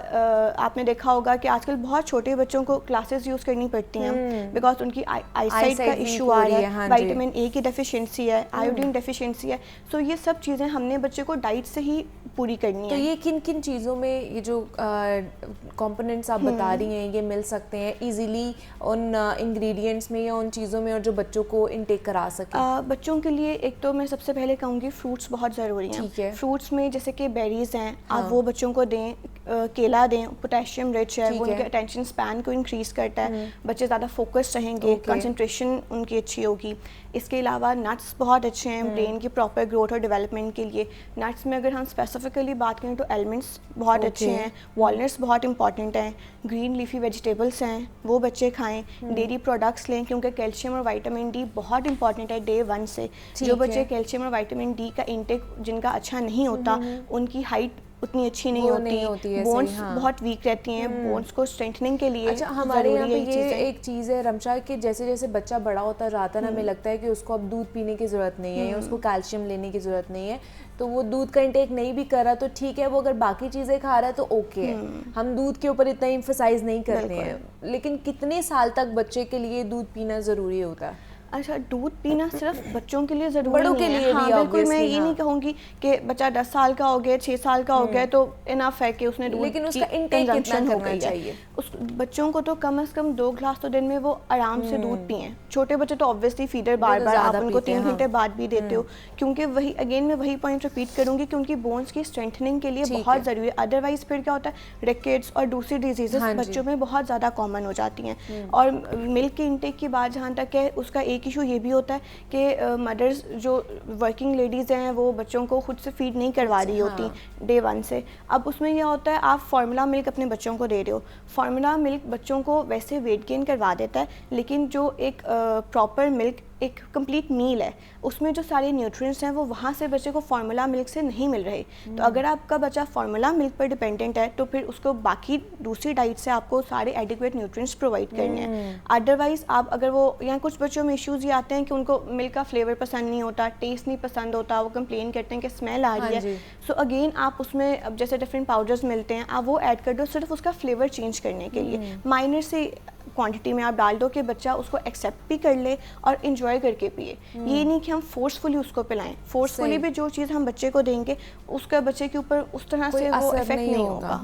आपने देखा होगा कि आजकल बहुत छोटे बच्चों को क्लासेस यूज़ करनी पड़ती हैं बिकॉज उनकी आईसाइट का इशू आ रहा है, विटामिन ए की डेफिशिएंसी है, आयोडीन डेफिशिएंसी है। सो ये सब चीज़ें हमने बच्चे को डाइट से ही पूरी करनी है। तो ये किन किन चीज़ों में ये जो कंपोनेंट्स आप बता रही हैं ये मिल सकते हैं इजीली उन इंग्रेडिएंट्स में या उन चीज़ों में और जो बच्चों को इनटेक करा सके? बच्चों के लिए एक तो मैं सबसे पहले कहूँगी फ्रूट्स बहुत ज़रूरी हैं। फ्रूट्स में जैसे कि बेरीज़ हैं, आप वो बच्चों को दें, केला दें, पोटेशियम रिच है, वो उनके अटेंशन स्पैन को इंक्रीज़ करता है, बच्चे ज़्यादा फोकस्ड रहेंगे, कंसंट्रेशन उनकी अच्छी होगी। इसके अलावा नट्स बहुत अच्छे हैं ब्रेन की प्रॉपर ग्रोथ और डेवलपमेंट के लिए। नट्स में अगर हम स्पेसिफिकली बात करें तो एलमंड्स बहुत अच्छे हैं, वॉलनट्स बहुत इंपॉर्टेंट हैं, ग्रीन लीफी वेजिटेबल्स हैं वो बच्चे खाएं, डेयरी प्रोडक्ट्स लें क्योंकि कैल्शियम और विटामिन डी बहुत इंपॉर्टेंट है डे 1 से। जो बच्चे कैल्शियम और विटामिन डी का इंटेक जिनका अच्छा नहीं होता, उनकी हाइट उतनी अच्छी नहीं होती, बोन्स बहुत वीक रहती हैं, बोन्स को स्ट्रेंथनिंग के लिए। अच्छा, हमारे यहाँ पे ये एक चीज़ है रमशा कि जैसे जैसे बच्चा बड़ा होता जाता है ना, हमें लगता है कि उसको अब दूध पीने की ज़रूरत नहीं है या उसको कैल्शियम लेने की ज़रूरत नहीं है, तो वो दूध का इंटेक नहीं भी कर रहा तो ठीक है, वो अगर बाकी चीज़ें खा रहा है तो ओके है, हम दूध के ऊपर इतना एम्फसाइज नहीं करते हैं। लेकिन कितने साल तक बच्चे के लिए दूध पीना ज़रूरी होता है? अच्छा, दूध पीना सिर्फ बच्चों के लिए ज़रूरी बड़ों नहीं के है। लिए भी हाँ, बिल्कुल, मैं obviously, ये हाँ। नहीं कहूँगी कि बच्चा 10 साल का हो गया, 6 साल का हो गया तो इनफ है कि उसने दूध लेकिन की उसका intake कितना कंजम्पशन हो करना गई चाहिए? है। उस बच्चों को तो कम से कम 2 ग्लास तो दिन में वो आराम से दूध पिएं। छोटे बच्चे तो ऑब्वियसली फीडर बार बार आप ज़्यादा उनको पीते हैं, 3 घंटे बाद भी देते हो, क्योंकि वही अगेन मैं वही पॉइंट रिपीट करूँगी कि उनकी बोन्स की स्ट्रेंथनिंग के लिए ठीक बहुत है। ज़रूरी है। अदरवाइज फिर क्या होता है, रिकेट्स और दूसरी डिजीजेस हाँ जी। बच्चों में बहुत ज़्यादा कॉमन हो जाती हैं। और मिल्क के इंटेक की बात जहाँ तक है, उसका एक इशू ये भी होता है कि मदर्स जो वर्किंग लेडीज़ हैं वो बच्चों को खुद से फीड नहीं करवा रही होती डे 1 से। अब उसमें यह होता है, आप फार्मूला मिल्क अपने बच्चों को दे रहे हो, फार्मूला मिल्क बच्चों को वैसे वेट गेन करवा देता है, लेकिन जो एक प्रॉपर मिल्क एक कंप्लीट मील है, उसमें जो सारे न्यूट्रिएंट्स हैं वो वहाँ से बच्चे को फार्मूला मिल्क से नहीं मिल रहे। तो अगर आपका बच्चा फार्मूला मिल्क पर डिपेंडेंट है तो फिर उसको बाकी दूसरी डाइट से आपको सारे एडिक्वेट न्यूट्रिएंट्स प्रोवाइड करने हैं। अदरवाइज आप अगर वो, या कुछ बच्चों में इश्यूज़ ये आते हैं कि उनको मिल्क का फ्लेवर पसंद नहीं होता, टेस्ट नहीं पसंद होता, वो कंप्लेन करते हैं कि स्मेल आ रही है। सो अगेन आप उसमें अब जैसे डिफरेंट पाउडर्स मिलते हैं, आप वो ऐड कर दो सिर्फ उसका फ्लेवर चेंज करने के लिए। माइनर से क्वांटिटी में आप डाल दो कि बच्चा उसको एक्सेप्ट भी कर ले और इन्जॉय करके पिए। ये नहीं कि हम फोर्सफुली उसको पिलाएं। फोर्सफुली भी जो चीज़ हम बच्चे को देंगे उसका बच्चे के ऊपर उस तरह से वो इफेक्ट नहीं होगा।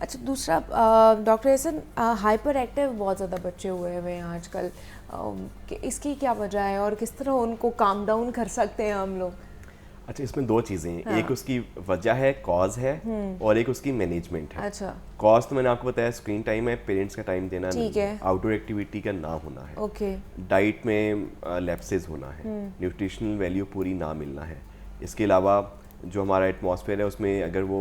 अच्छा, दूसरा डॉक्टर एहसन, हाइपर एक्टिव बहुत ज़्यादा बच्चे हुए हुए हैं आजकल, कि इसकी क्या वजह है और किस तरह उनको काम डाउन कर सकते हैं हम लोग? अच्छा, इसमें दो चीज़ें हैं, एक उसकी वजह है, कॉज है, और एक उसकी मैनेजमेंट है। अच्छा, कॉज तो मैंने आपको बताया, स्क्रीन टाइम है, पेरेंट्स का टाइम देना ठीक नहीं, है। आउटडोर एक्टिविटी का ना होना है, ओके, डाइट में लैप्सेस होना है, न्यूट्रिशनल वैल्यू पूरी ना मिलना है। इसके अलावा जो हमारा एटमॉस्फेयर है उसमें अगर वो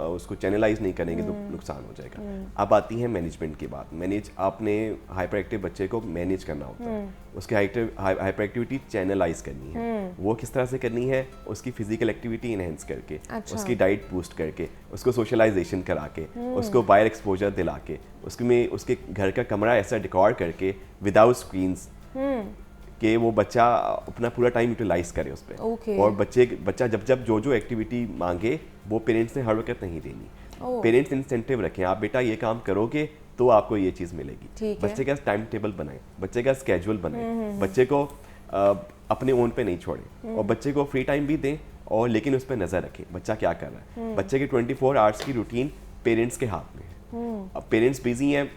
उसको चैनलाइज नहीं करेंगे तो नुकसान हो जाएगा। अब आती है मैनेजमेंट की बात। आपने हाइपर एक्टिव बच्चे को मैनेज करना होता है, उसकी हाइपर एक्टिविटी चैनलाइज करनी है। वो किस तरह से करनी है? उसकी फिजिकल एक्टिविटी इनहेंस करके, उसकी डाइट बूस्ट करके, उसको सोशलाइजेशन करा के, उसको बाहर एक्सपोजर दिला के, उसके घर का कमरा ऐसा डेकोर करके विदाउट स्क्रीन्स कि वो बच्चा अपना पूरा टाइम यूटिलाइज करे उस पर। और बच्चा जब जो एक्टिविटी मांगे वो पेरेंट्स ने हर वक्त नहीं देनी। पेरेंट्स इंसेंटिव रखें, आप बेटा ये काम करोगे तो आपको ये चीज़ मिलेगी। बच्चे का टाइम टेबल बनाएं, बच्चे का स्केड्यूल बनाएं, बच्चे को अपने ओन पे नहीं छोड़ें, और बच्चे को फ्री टाइम भी दें, और लेकिन उस पर नज़र रखें बच्चा क्या कर रहा है। बच्चे की 24 आवर्स की रूटीन पेरेंट्स के हाथ में है। अब पेरेंट्स बिजी हैं,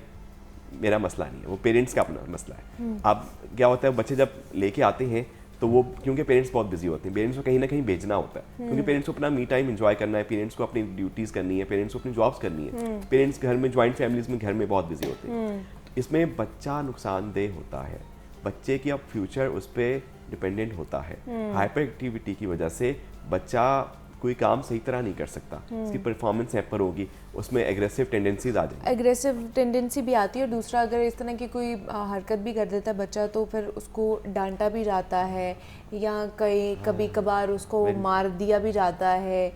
मेरा मसला नहीं है, वो पेरेंट्स का अपना मसला है। अब क्या होता है, बच्चे जब लेके आते हैं तो वो, क्योंकि पेरेंट्स बहुत बिजी होते हैं, पेरेंट्स को कहीं ना कहीं भेजना होता है, क्योंकि पेरेंट्स को अपना मी टाइम एंजॉय करना है, पेरेंट्स को अपनी ड्यूटीज़ करनी है, पेरेंट्स को अपनी जॉब्स करनी है। पेरेंट्स घर में, जॉइंट फैमिलीज में घर में बहुत बिजी होते हैं। इसमें बच्चा नुकसानदेह होता है, बच्चे की अब फ्यूचर उस पर डिपेंडेंट होता है। हाइपर एक्टिविटी की वजह से बच्चा कोई काम सही तरह नहीं कर सकता, उसकी परफॉर्मेंस हैपर होगी, उसमें एग्रेसिव टेंडेंसीज आ जाएंगी। एग्रेसिव टेंडेंसी भी आती है, और दूसरा अगर इस तरह की कोई हरकत भी कर देता है बच्चा तो फिर उसको डांटा भी जाता है, या कभी कभार उसको मार दिया भी जाता है,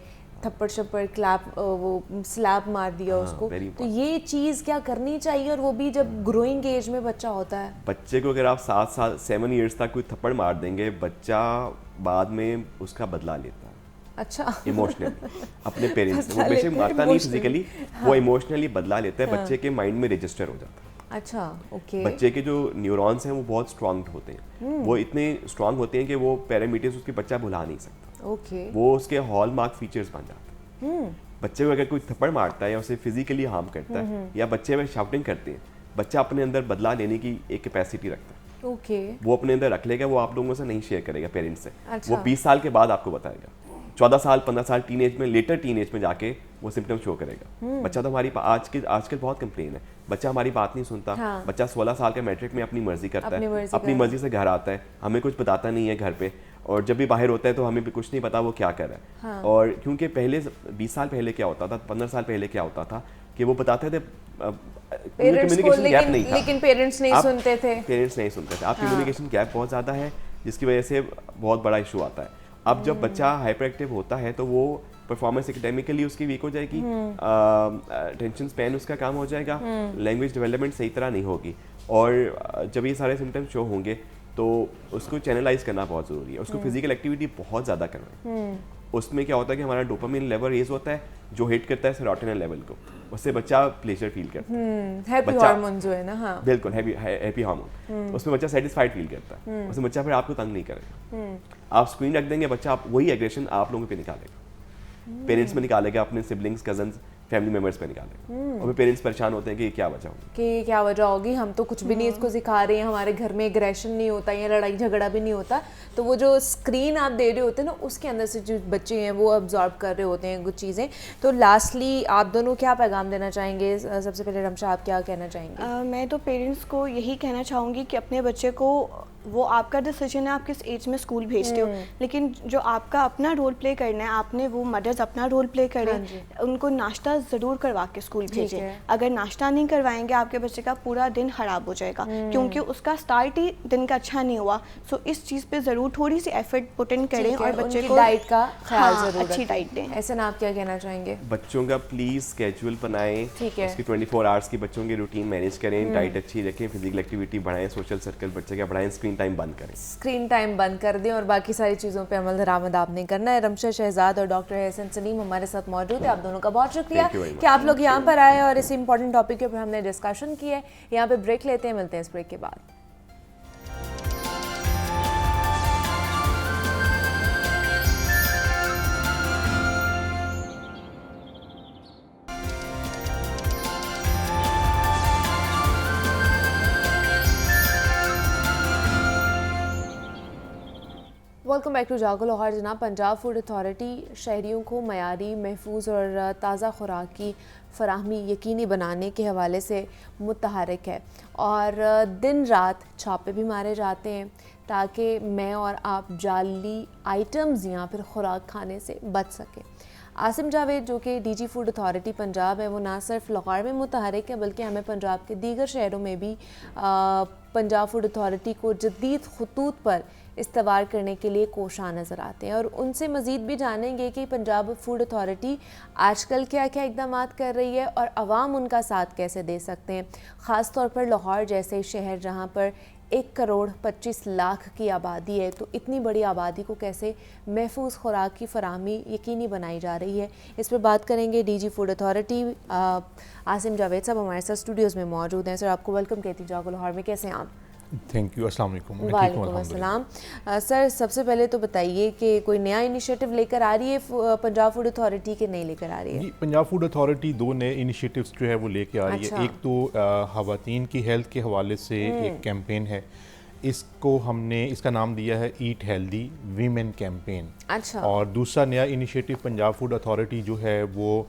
थप्पड़ शप्पड़ वो स्लैप मार दिया उसको। तो ये चीज़ क्या करनी चाहिए, और वो भी जब ग्रोइंग एज में बच्चा होता है? बच्चे को अगर आप 7 ईयर्स तक कोई थप्पड़ मार देंगे, बच्चा बाद में उसका बदला लेता है। अच्छा, इमोशनली अपने पेरेंट्स, वो बेशक मारता नहीं फिजिकली, वो इमोशनली बदला लेता है, बच्चे के माइंड में रजिस्टर हो जाता है। अच्छा, ओके। बच्चे के जो न्यूरॉन्स हैं वो बहुत स्ट्रांग होते हैं, वो इतने स्ट्रांग होते हैं कि वो पैरामीटर्स उसके बच्चा भुला नहीं सकता। ओके, वो उसके हॉलमार्क फीचर्स बन जाते हैं। बच्चे को अगर कोई थप्पड़ मारता है या उसे फिजिकली हार्म करता है, या बच्चे में शाउटिंग करते हैं, बच्चा अपने अंदर बदला लेने की एक कैपेसिटी रखता है। ओके, वो अपने अंदर रख लेगा, वो आप लोगों से नहीं शेयर करेगा पेरेंट्स से। अच्छा। वो 20 साल के बाद आपको बताएगा, 14 साल 15 साल टीनेज में, लेटर टीनेज में जाके वो सिम्टम शो करेगा। बच्चा तो हमारी आजकल बहुत कंप्लेन है, बच्चा हमारी बात नहीं सुनता। हाँ। बच्चा 16 साल के मैट्रिक में अपनी मर्जी करता है, अपनी मर्जी से घर आता है, हमें कुछ बताता नहीं है घर पे, और जब भी बाहर होता है तो हमें भी कुछ नहीं पता वो क्या कर रहा है। हाँ। और क्योंकि पहले 20 साल पहले क्या होता था, 15 साल पहले क्या होता था कि वो बताते थे, कम्युनिकेशन गैप नहीं था, लेकिन पेरेंट्स नहीं सुनते थे। पेरेंट्स नहीं सुनते थे। अब कम्युनिकेशन गैप बहुत ज़्यादा है, जिसकी वजह से बहुत बड़ा इशू आता है। अब जब बच्चा हाइपर एक्टिव होता है तो वो परफॉर्मेंस एकेडमिकली उसकी वीक हो जाएगी, टेंशन स्पैन उसका काम हो जाएगा, लैंग्वेज डेवलपमेंट सही तरह नहीं होगी, और जब ये सारे सिम्टम्स शो होंगे तो उसको चैनलाइज करना बहुत ज़रूरी है। उसको फिजिकल एक्टिविटी बहुत ज़्यादा करना है। उसमें क्या होता है कि हमारा डोपामिन लेवल रेज होता है, जो हिट करता है सेरोटोनिन लेवल को, उससे बच्चा प्लेजर फील करता है, हैप्पी हार्मोन जो है ना, हाँ बिल्कुल हैप्पी हार्मोन, उसमें बच्चा सेटिस्फाइड फील करता है, उसमें बच्चा फिर आपको तंग नहीं करेगा। आप स्क्रीन रख देंगे, बच्चा आप वही एग्रेशन आप लोगों पे निकालेगा, पेरेंट्स में निकालेगा, अपने सिबलिंग्स कजन्स फैमिली मेंबर्स पे निकालेगा, और फिर पेरेंट्स परेशान होते हैं कि क्या वजह होगी, कि क्या वजह होगी, हम तो कुछ भी नहीं इसको सिखा रहे हैं, हमारे घर में एग्रेशन नहीं होता या लड़ाई झगड़ा भी नहीं होता, तो वो जो स्क्रीन आप दे रहे होते हैं ना, उसके अंदर से जो बच्चे हैं वो अब्जॉर्ब कर रहे होते हैं कुछ चीज़ें। तो लास्टली आप दोनों क्या पैगाम देना चाहेंगे? सबसे पहले रमशा, आप क्या कहना चाहेंगे? मैं तो पेरेंट्स को यही कहना चाहूँगी कि अपने बच्चे को, वो आपका डिसीजन है आप किस एज में स्कूल भेजते हो, लेकिन जो आपका अपना रोल प्ले करना है, आपने वो मदर्स अपना रोल प्ले करें, उनको नाश्ता ज़रूर करवा के स्कूल भेजें। अगर नाश्ता नहीं करवाएंगे आपके बच्चे का पूरा दिन ख़राब हो जाएगा, क्योंकि उसका स्टार्ट ही दिन का अच्छा नहीं हुआ। सो इस चीज़ पे ज़रूर थोड़ी सी एफर्ट पुट इन करें और बच्चे को डाइट का ख्याल जरूर अच्छी डाइट दें। ऐसे ना, आप क्या कहना चाहेंगे? बच्चों का प्लीज़ स्केड्यूल बनाएं, ठीक है, उसकी 24 आवर्स की बच्चों की रूटीन मैनेज करें, डाइट अच्छी रखें, फिजिकल एक्टिविटी बढ़ाएं, सोशल सर्कल बच्चे का बढ़ाएं, स्क्रीन टाइम बंद करें, स्क्रीन टाइम बंद कर दें, और बाकी सारी चीज़ों पे अमल दरामद आपने करना है। रमशा शहजाद और डॉक्टर एहसन सलीम हमारे साथ मौजूद है। आप दोनों का बहुत शुक्रिया कि आप लोग यहाँ पर आए और इस इंपॉर्टेंट टॉपिक के ऊपर हमने डिस्कशन किया है। यहाँ पे ब्रेक लेते हैं, मिलते हैं इस ब्रेक के बाद। वेलकम बैक टू जागो लाहौर। जनाब, पंजाब फूड अथॉरिटी शहरियों को मयारी, महफूज और ताज़ा खुराक की फराहमी यकीनी बनाने के हवाले से मुतहरिक है, और दिन रात छापे भी मारे जाते हैं ताकि मैं और आप जाली आइटम्स या फिर खुराक खाने से बच सकें। आसिम जावेद जो कि डीजी फूड अथॉरिटी पंजाब है, वो ना सिर्फ लाहौर में मुतहरिक है बल्कि हमें पंजाब के दीगर शहरों में भी पंजाब फूड अथॉरिटी को जदीद खतूत पर इस्तेवाल करने के लिए कोशां नज़र आते हैं, और उनसे मज़ीद भी जानेंगे कि पंजाब फूड अथॉरिटी आजकल क्या क्या इक़दाम कर रही है और आवाम उनका साथ कैसे दे सकते हैं। ख़ास तौर पर लाहौर जैसे शहर जहाँ पर 1 करोड़ 25 लाख की आबादी है, तो इतनी बड़ी आबादी को कैसे महफूज खुराक की फराहमी यकीनी बनाई जा रही है, इस पर बात करेंगे। DG food authority Asim Javed साहब हमारे साथ स्टूडियोज़ में मौजूद हैं। सर, आपको वेलकम कहती हूँ जागो लाहौर में, कैसे हैं आप? Thank you. अस्सलाम वालेकुम। वालेकुम अस्सलाम। सर, सबसे पहले तो बताइए कि कोई नया इनिशिएटिव लेकर आ रही है पंजाब फूड अथॉरिटी के नहीं लेकर आ रही है? जी, पंजाब फूड अथॉरिटी 2 नए इनिशिएटिव्स जो है वो लेके आ रही है। एक तो ख़वातीन की हेल्थ के हवाले से एक कैंपेन है, इसका नाम दिया है ईट हेल्दी वीमेन कैंपेन। अच्छा। और दूसरा नया इनिशिएटिव पंजाब फूड अथॉरिटी जो है वो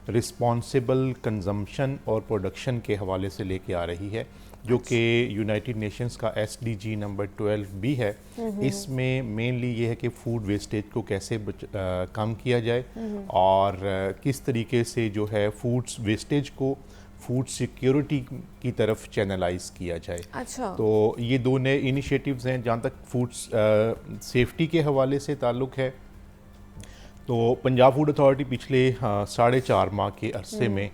रिस्पॉन्सिबल कंजम्पशन और प्रोडक्शन के हवाले से लेके आ रही है, जो कि यूनाइटेड नेशंस का SDG नंबर 12 भी है। इसमें मेनली ये है कि फूड वेस्टेज को कैसे कम किया जाए और किस तरीके से जो है फूड्स वेस्टेज को फूड सिक्योरिटी की तरफ चैनलाइज किया जाए। अच्छा। तो ये 2 नए इनिशिएटिव्स हैं। जहाँ तक फूड सेफ्टी के हवाले से ताल्लुक़ है, तो पंजाब फूड अथॉरिटी पिछले 4.5 माह के अरसे में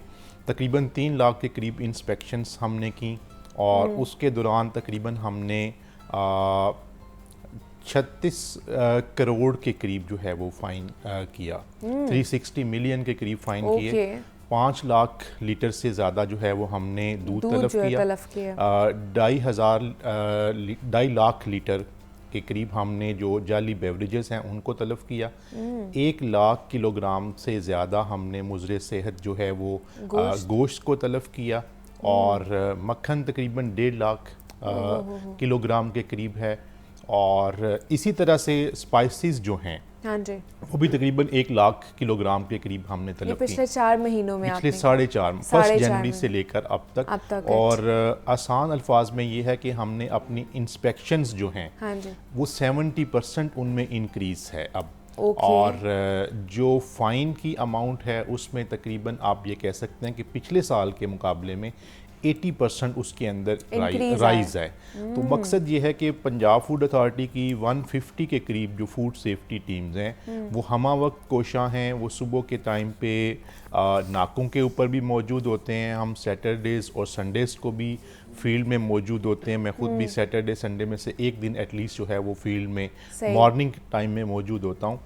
तकरीबन 3 लाख के करीब इंस्पेक्शंस हमने की, और उसके दौरान तकरीबन हमने 36 करोड़ के करीब जो है वो फ़ाइन किया। 360 मिलियन के करीब फ़ाइन किए। 5 लाख लीटर से ज़्यादा जो है वो हमने दूध तलफ किया। 2.5 लाख लीटर के करीब हमने जो जाली बेवरेजेस हैं उनको तलफ किया। 1 लाख किलोग्राम से ज़्यादा हमने मुज़रे सेहत जो है वो गोश्त को तलफ किया, और मक्खन तकरीबन 1.5 लाख किलोग्राम के करीब है, और इसी तरह से स्पाइसेस जो हैं, हाँ जी, वो भी तकरीबन 1 लाख किलोग्राम के करीब हमने तलब की। पिछले 4 महीनों में, पिछले 4.5 1 जनवरी से लेकर अब तक। और आसान अल्फाज में ये है कि हमने अपनी इंस्पेक्शंस जो हैं, हाँ जी, वो 70% उनमें इंक्रीज़ है अब। और जो फ़ाइन की अमाउंट है उसमें तकरीबन आप ये कह सकते हैं कि पिछले साल के मुकाबले में 80% उसके अंदर राइज़ है। तो मकसद ये है कि पंजाब फूड अथॉरिटी की 150 के करीब जो फूड सेफ्टी टीम्स हैं वो हमा वक्त कोशां हैं। वो सुबह के टाइम पे नाकों के ऊपर भी मौजूद होते हैं। हम सैटरडेज़ और संडेज़ को भी फील्ड में मौजूद होते हैं। मैं ख़ुद भी सैटरडे संडे में से एक दिन एटलीस्ट जो है वो फील्ड में मॉर्निंग टाइम में मौजूद होता हूँ।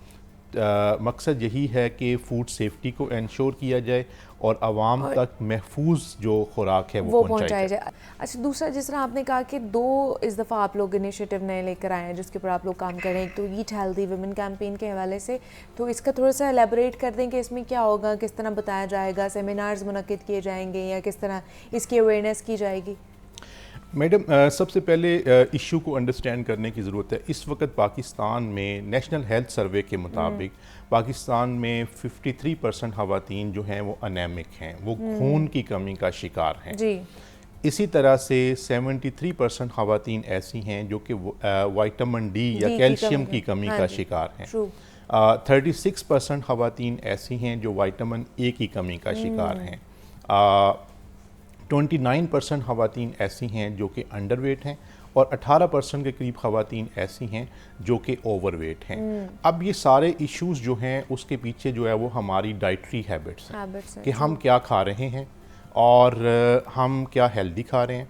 मकसद यही है कि फूड सेफ्टी को इंश्योर किया जाए और आवाम तक महफूज जो खुराक है वो पहुंचाई जाए। अच्छा, दूसरा जिस तरह आपने कहा कि 2 इस दफ़ा आप लोग इनिशिएटिव नए लेकर आए हैं जिसके ऊपर आप लोग काम कर रहे हैं, एक तो ईट हेल्दी वुमेन कैंपेन के हवाले से, तो इसका थोड़ा सा एलेबोरेट कर दें कि इसमें क्या होगा, किस तरह बताया जाएगा, सेमिनार्स मुनक्किद किए जाएंगे या किस तरह इसकी अवेयरनेस की जाएगी? मैडम, सबसे पहले इशू को अंडरस्टैंड करने की ज़रूरत है। इस वक्त पाकिस्तान में नेशनल हेल्थ सर्वे के मुताबिक पाकिस्तान में 53% ख़वातीन जो हैं वो अनेमिक हैं, वो खून की कमी का शिकार हैं जी। इसी तरह से 73% ख़वातीन ऐसी हैं जो कि विटामिन डी या कैल्शियम की कमी का शिकार हैं। 36% ख़वातीन ऐसी हैं जो विटामिन ए की कमी का शिकार हैं। 29% ख़वातीन ऐसी हैं जो कि अंडरवेट हैं और 18% के करीब ख़वातीन ऐसी हैं जो कि ओवरवेट हैं। अब ये सारे इश्यूज़ जो हैं उसके पीछे जो है वो हमारी डाइटरी हैबिट्स हैं कि हम क्या खा रहे हैं और हम क्या हेल्दी खा रहे हैं।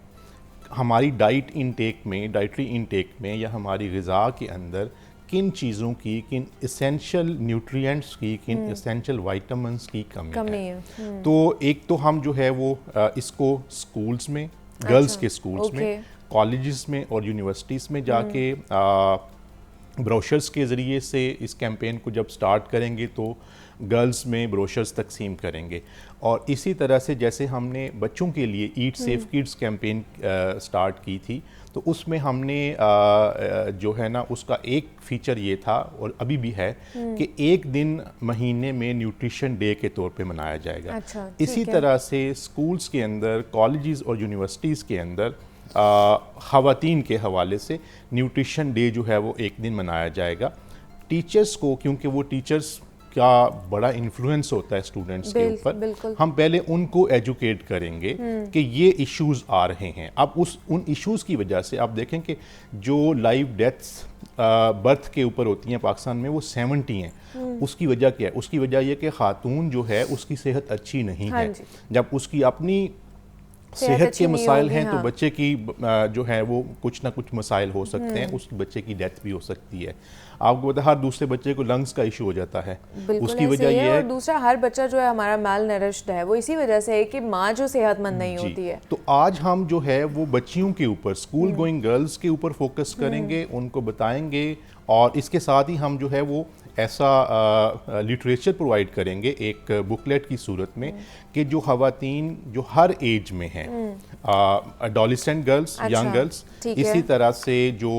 हमारी डाइटरी इनटेक में या हमारी ग़िज़ा के अंदर किन चीज़ों की, किन एसेंशियल न्यूट्रिएंट्स की, किन एसेंशियल विटामिन्स की कमी है। तो एक तो हम जो है वो इसको स्कूल्स में, गर्ल्स के स्कूल्स में, कॉलेजेस में और यूनिवर्सिटीज़ में जाके ब्रोशर्स के ज़रिए से इस कैंपेन को जब स्टार्ट करेंगे तो गर्ल्स में ब्रोशर्स तकसीम करेंगे। और इसी तरह से जैसे हमने बच्चों के लिए ईट सेफ किड्स कैंपेन स्टार्ट की थी, तो उसमें हमने जो है ना उसका एक फ़ीचर ये था और अभी भी है कि एक दिन महीने में न्यूट्रिशन डे के तौर पे मनाया जाएगा। अच्छा, इसी तरह से स्कूल्स के अंदर, कॉलेजेस और यूनिवर्सिटीज़ के अंदर ख़वातीन के हवाले से न्यूट्रिशन डे जो है वो एक दिन मनाया जाएगा। टीचर्स को, क्योंकि वो टीचर्स का बड़ा इन्फ्लुएंस होता है स्टूडेंट्स के ऊपर, हम पहले उनको एजुकेट करेंगे कि ये इश्यूज़ आ रहे हैं। अब उन इश्यूज़ की वजह से आप देखें कि जो लाइव डेथ्स बर्थ के ऊपर होती हैं पाकिस्तान में वो 70 हैं। उसकी वजह क्या है? उसकी वजह यह कि खातून जो है उसकी सेहत अच्छी नहीं है। जब उसकी अपनी सेहत के मसाइल हैं तो बच्चे की जो है वो कुछ ना कुछ मसाइल हो सकते हैं, उस बच्चे की डेथ भी हो सकती है। आपको पता है हर दूसरे बच्चे को लंग्स का इशू हो जाता है। उसकी वजह ये है, और दूसरा हर बच्चा जो है हमारा माल नरिश्ड है, वो इसी वजह से है कि माँ जो सेहतमंद नहीं होती है। तो आज हम जो है वो बच्चियों के ऊपर, स्कूल गोइंग गर्ल्स के ऊपर फोकस करेंगे, उनको बताएंगे और इसके साथ ही हम जो है वो ऐसा लिटरेचर प्रोवाइड करेंगे एक बुकलेट की सूरत में कि जो ख़वातीन जो हर एज में हैं, एडोलेसेंट गर्ल्स, यंग गर्ल्स, इसी तरह से जो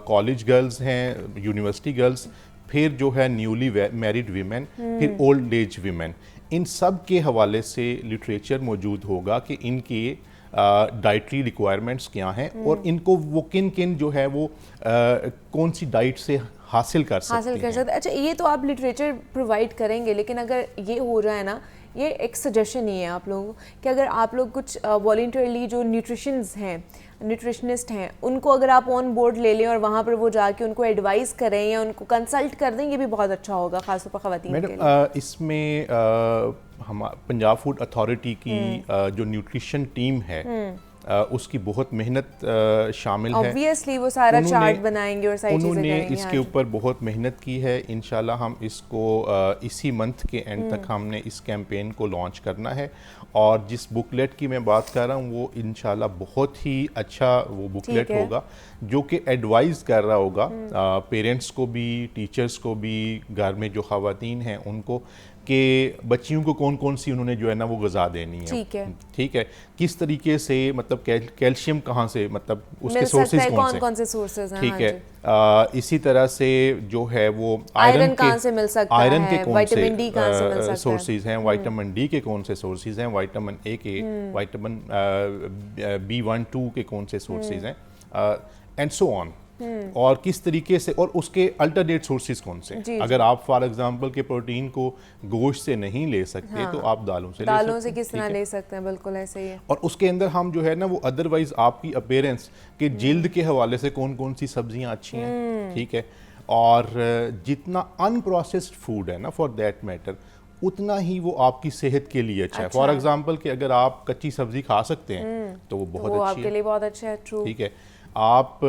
कॉलेज गर्ल्स हैं, यूनिवर्सिटी गर्ल्स, फिर जो है न्यूली मैरिड वीमेन, फिर ओल्ड एज वीमेन, इन सब के हवाले से लिटरेचर मौजूद होगा कि इनकी डाइटरी रिक्वायरमेंट्स क्या हैं और इनको वो किन किन जो है वो कौन सी डाइट से हासिल कर सकते हैं। अच्छा, ये तो आप लिटरेचर प्रोवाइड करेंगे, लेकिन अगर ये हो रहा है ना, ये एक सजेशन ही है आप लोगों को कि अगर आप लोग कुछ वॉलंटियरली जो न्यूट्रिशनिस्ट हैं उनको अगर आप ऑन बोर्ड ले लें और वहाँ पर वो जाके उनको एडवाइस करें या उनको कंसल्ट कर दें, ये भी बहुत अच्छा होगा खासतौर पर ख़वातीन के लिए। इसमें हम पंजाब फूड अथॉरिटी की जो न्यूट्रिशन टीम है उसकी बहुत मेहनत शामिल है। ऑब्वियसली वो सारा चार्ट बनाएंगे और सारी चीज़ें करेंगे। उन्होंने इसके ऊपर बहुत मेहनत की है। इंशाल्लाह हम इसको इसी मंथ के एंड तक हमने इस कैंपेन को लॉन्च करना है और जिस बुकलेट की मैं बात कर रहा हूँ वो इंशाल्लाह बहुत ही अच्छा वो बुकलेट होगा जो कि एडवाइस कर रहा होगा पेरेंट्स को भी, टीचर्स को भी, घर में जो ख़वातीन हैं उनको, कि बच्चियों को कौन कौन सी उन्होंने जो है ना वो ग़िज़ा देनी है। ठीक है, किस तरीके से, मतलब कैल्शियम कहाँ से, मतलब उसके सोर्सेज कौन से सोर्सेज हैं। ठीक है, इसी तरह से जो है वो आयरन कहाँ से मिल सकता है, आयरन के कौन विटामिन डी कहाँ से मिल सकता है, सोर्सेज हैं, विटामिन डी के कौन से सोर्सेज हैं, विटामिन ए के, विटामिन B1-2 के कौन से सोर्सेज हैं, एंड सो ऑन। और किस तरीके से, और उसके अल्टरनेट सोर्सेज कौन से। अगर आप फॉर एग्जांपल के प्रोटीन को गोश्त से नहीं ले सकते तो आप दालों से किस तरह ले सकते हैं। बिल्कुल ऐसे ही है। और उसके अंदर हम जो है ना वो अदरवाइज आपकी अपीयरेंस के जिल्द के हवाले से कौन कौन सी सब्जियां अच्छी हैं, ठीक है, और जितना अनप्रोसेस्ड फूड है ना फॉर दैट मैटर उतना ही वो आपकी सेहत के लिए अच्छा है। फॉर एग्जांपल कि अगर आप कच्ची सब्जी खा सकते हैं तो वो बहुत अच्छी आपके लिए बहुत अच्छा है। ट्रू। ठीक है, आप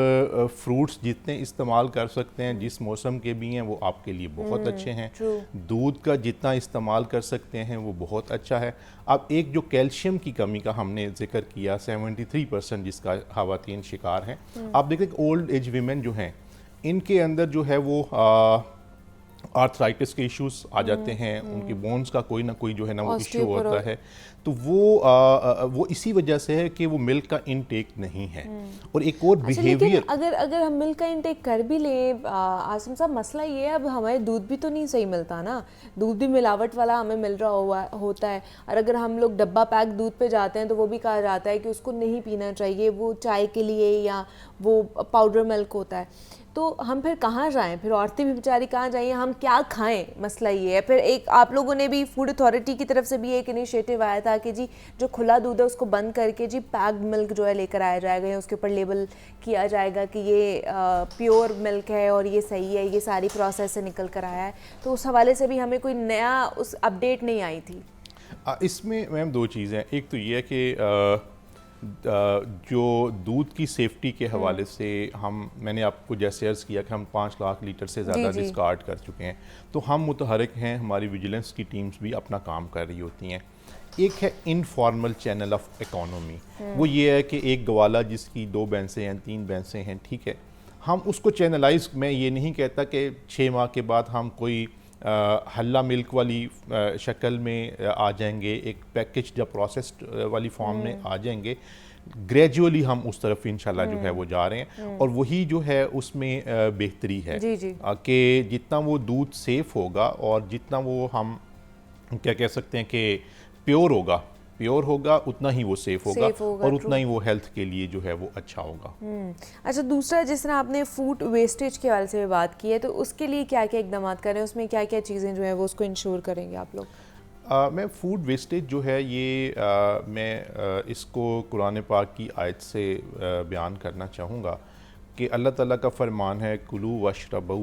फ्रूट्स जितने इस्तेमाल कर सकते हैं जिस मौसम के भी हैं वो आपके लिए बहुत अच्छे हैं। दूध का जितना इस्तेमाल कर सकते हैं वो बहुत अच्छा है। अब एक जो कैल्शियम की कमी का हमने जिक्र किया 73% जिसका ख़वातीन शिकार हैं, आप देखें ओल्ड एज वीमेन जो हैं इनके अंदर जो है वो आर्थराइटिस के इश्यूज आ जाते हैं, उनकी बोन्स का कोई ना कोई जो है ना वो इश्यू होता है। तो वो इसी वजह से है कि वो मिल्क का इनटेक नहीं है। और एक और बिहेवियर, अगर हम मिल्क का इनटेक कर भी लें आसिम साहब, मसला ये है अब हमारे दूध भी तो नहीं सही मिलता ना, दूध भी मिलावट वाला हमें मिल रहा होता है। और अगर हम लोग डब्बा पैक दूध पे जाते हैं तो वो भी कहा जाता है कि उसको नहीं पीना चाहिए, वो चाय के लिए या वो पाउडर मिल्क होता है। तो हम फिर कहाँ जाएं, फिर औरतें भी बेचारी कहाँ जाएं, हम क्या खाएं, मसला ये है। फिर एक आप लोगों ने भी फूड अथॉरिटी की तरफ से भी एक इनिशिएटिव आया था कि जी जो खुला दूध है उसको बंद करके जी पैक्ड मिल्क जो है लेकर आया जाएगा, या उसके ऊपर लेबल किया जाएगा कि ये प्योर मिल्क है और ये सही है, ये सारी प्रोसेस से निकल कर आया है। तो उस हवाले से भी हमें कोई नया उस अपडेट नहीं आई थी। इसमें मैम दो चीज़ें, एक तो ये है कि जो दूध की सेफ्टी के हवाले से मैंने आपको जैसे अर्ज़ किया कि हम 5 लाख लीटर से ज़्यादा डिस्कार्ड कर चुके हैं, तो हम मुतहरक हैं, हमारी विजिलेंस की टीम्स भी अपना काम कर रही होती हैं। एक है इनफॉर्मल चैनल ऑफ इकोनॉमी, वो ये है कि एक गवाला जिसकी 2 भैंसें हैं 3 भैंसें हैं, ठीक है, हम उसको चैनलाइज, मैं ये नहीं कहता कि 6 माह के बाद हम कोई हल्ला मिल्क वाली शक्ल में आ जाएंगे, एक पैकेज या प्रोसेस्ड वाली फॉर्म में आ जाएंगे। ग्रेजुअली हम उस तरफ इंशाल्लाह जो है वो जा रहे हैं, और वही जो है उसमें बेहतरी है कि जितना वो दूध सेफ होगा और जितना वो हम क्या कह सकते हैं कि प्योर होगा उतना ही वो सेफ होगा और उतना ही वो हेल्थ के लिए जो है वो अच्छा होगा। अच्छा, दूसरा जिस तरह आपने फूड वेस्टेज के हवाले से बात की है, तो उसके लिए क्या क्या इकदाम करें, उसमें क्या क्या चीज़ें जो है वो उसको इंश्योर करेंगे आप लोग? मैं फूड वेस्टेज जो है ये मैं इसको कुरान पाक की आयत से बयान करना चाहूँगा कि अल्लाह ताला का फरमान है कुलू वशरबू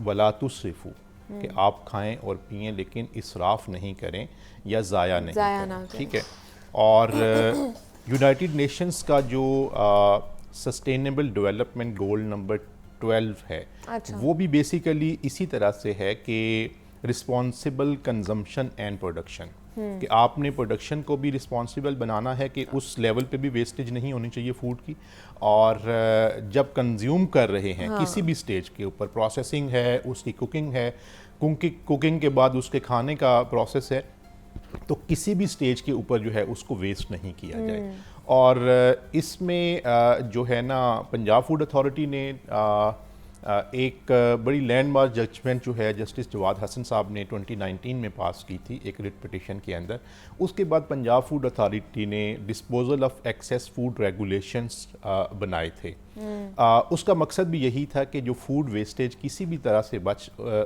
वला तुस्रिफू, कि आप खाएं और पिएं लेकिन इसराफ नहीं करें या ज़ाया नहीं करें, ठीक है। और यूनाइटेड नेशंस का जो सस्टेनेबल डेवलपमेंट गोल नंबर 12 है, वो भी बेसिकली इसी तरह से है कि रिस्पॉन्सिबल कंजम्पशन एंड प्रोडक्शन, कि आपने प्रोडक्शन को भी रिस्पॉन्सिबल बनाना है कि उस लेवल पे भी वेस्टेज नहीं होनी चाहिए फूड की, और जब कंज्यूम कर रहे हैं किसी भी स्टेज के ऊपर, प्रोसेसिंग है, उसकी कुकिंग है, कुकिंग के बाद उसके खाने का प्रोसेस है, तो किसी भी स्टेज के ऊपर जो है उसको वेस्ट नहीं किया जाए। और इसमें जो है ना पंजाब फूड अथॉरिटी ने एक बड़ी लैंडमार्क जजमेंट जो है जस्टिस जवाद हसन साहब ने 2019 में पास की थी एक रिट पिटिशन के अंदर। उसके बाद पंजाब फूड अथॉरिटी ने disposal of excess food regulations बनाए थे। उसका मकसद भी यही था कि जो फूड वेस्टेज किसी भी तरह से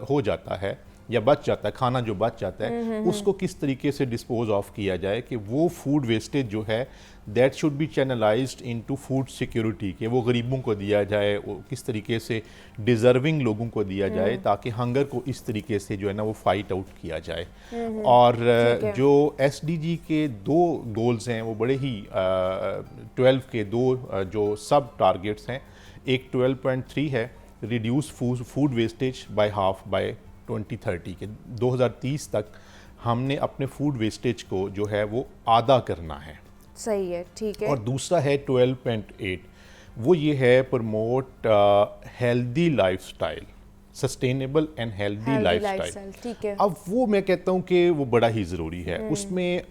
हो जाता है या बच जाता है, खाना जो बच जाता है उसको किस तरीके से डिस्पोज ऑफ किया जाए, कि वो फूड वेस्टेज जो है that should be channelised into food security, कि वो गरीबों को दिया जाए, वो किस तरीके से डिज़र्विंग लोगों को दिया जाए, ताकि हंगर को इस तरीके से जो है ना वो फाइट आउट किया जाए। और जो SDG के 2 गोल्स हैं वो बड़े ही 12 के 2 जो सब टारगेट्स हैं, एक 12.3 है reduce food wastage by half by 2030 के 2030 तक हमने अपने फूड वेस्टेज को जो है वो आधा करना है। सही है, ठीक है। और दूसरा है 12.8, वो ये है promote healthy lifestyle, sustainable and healthy lifestyle, ठीक है। अब वो मैं कहता हूँ कि वो बड़ा ही ज़रूरी है। उसमें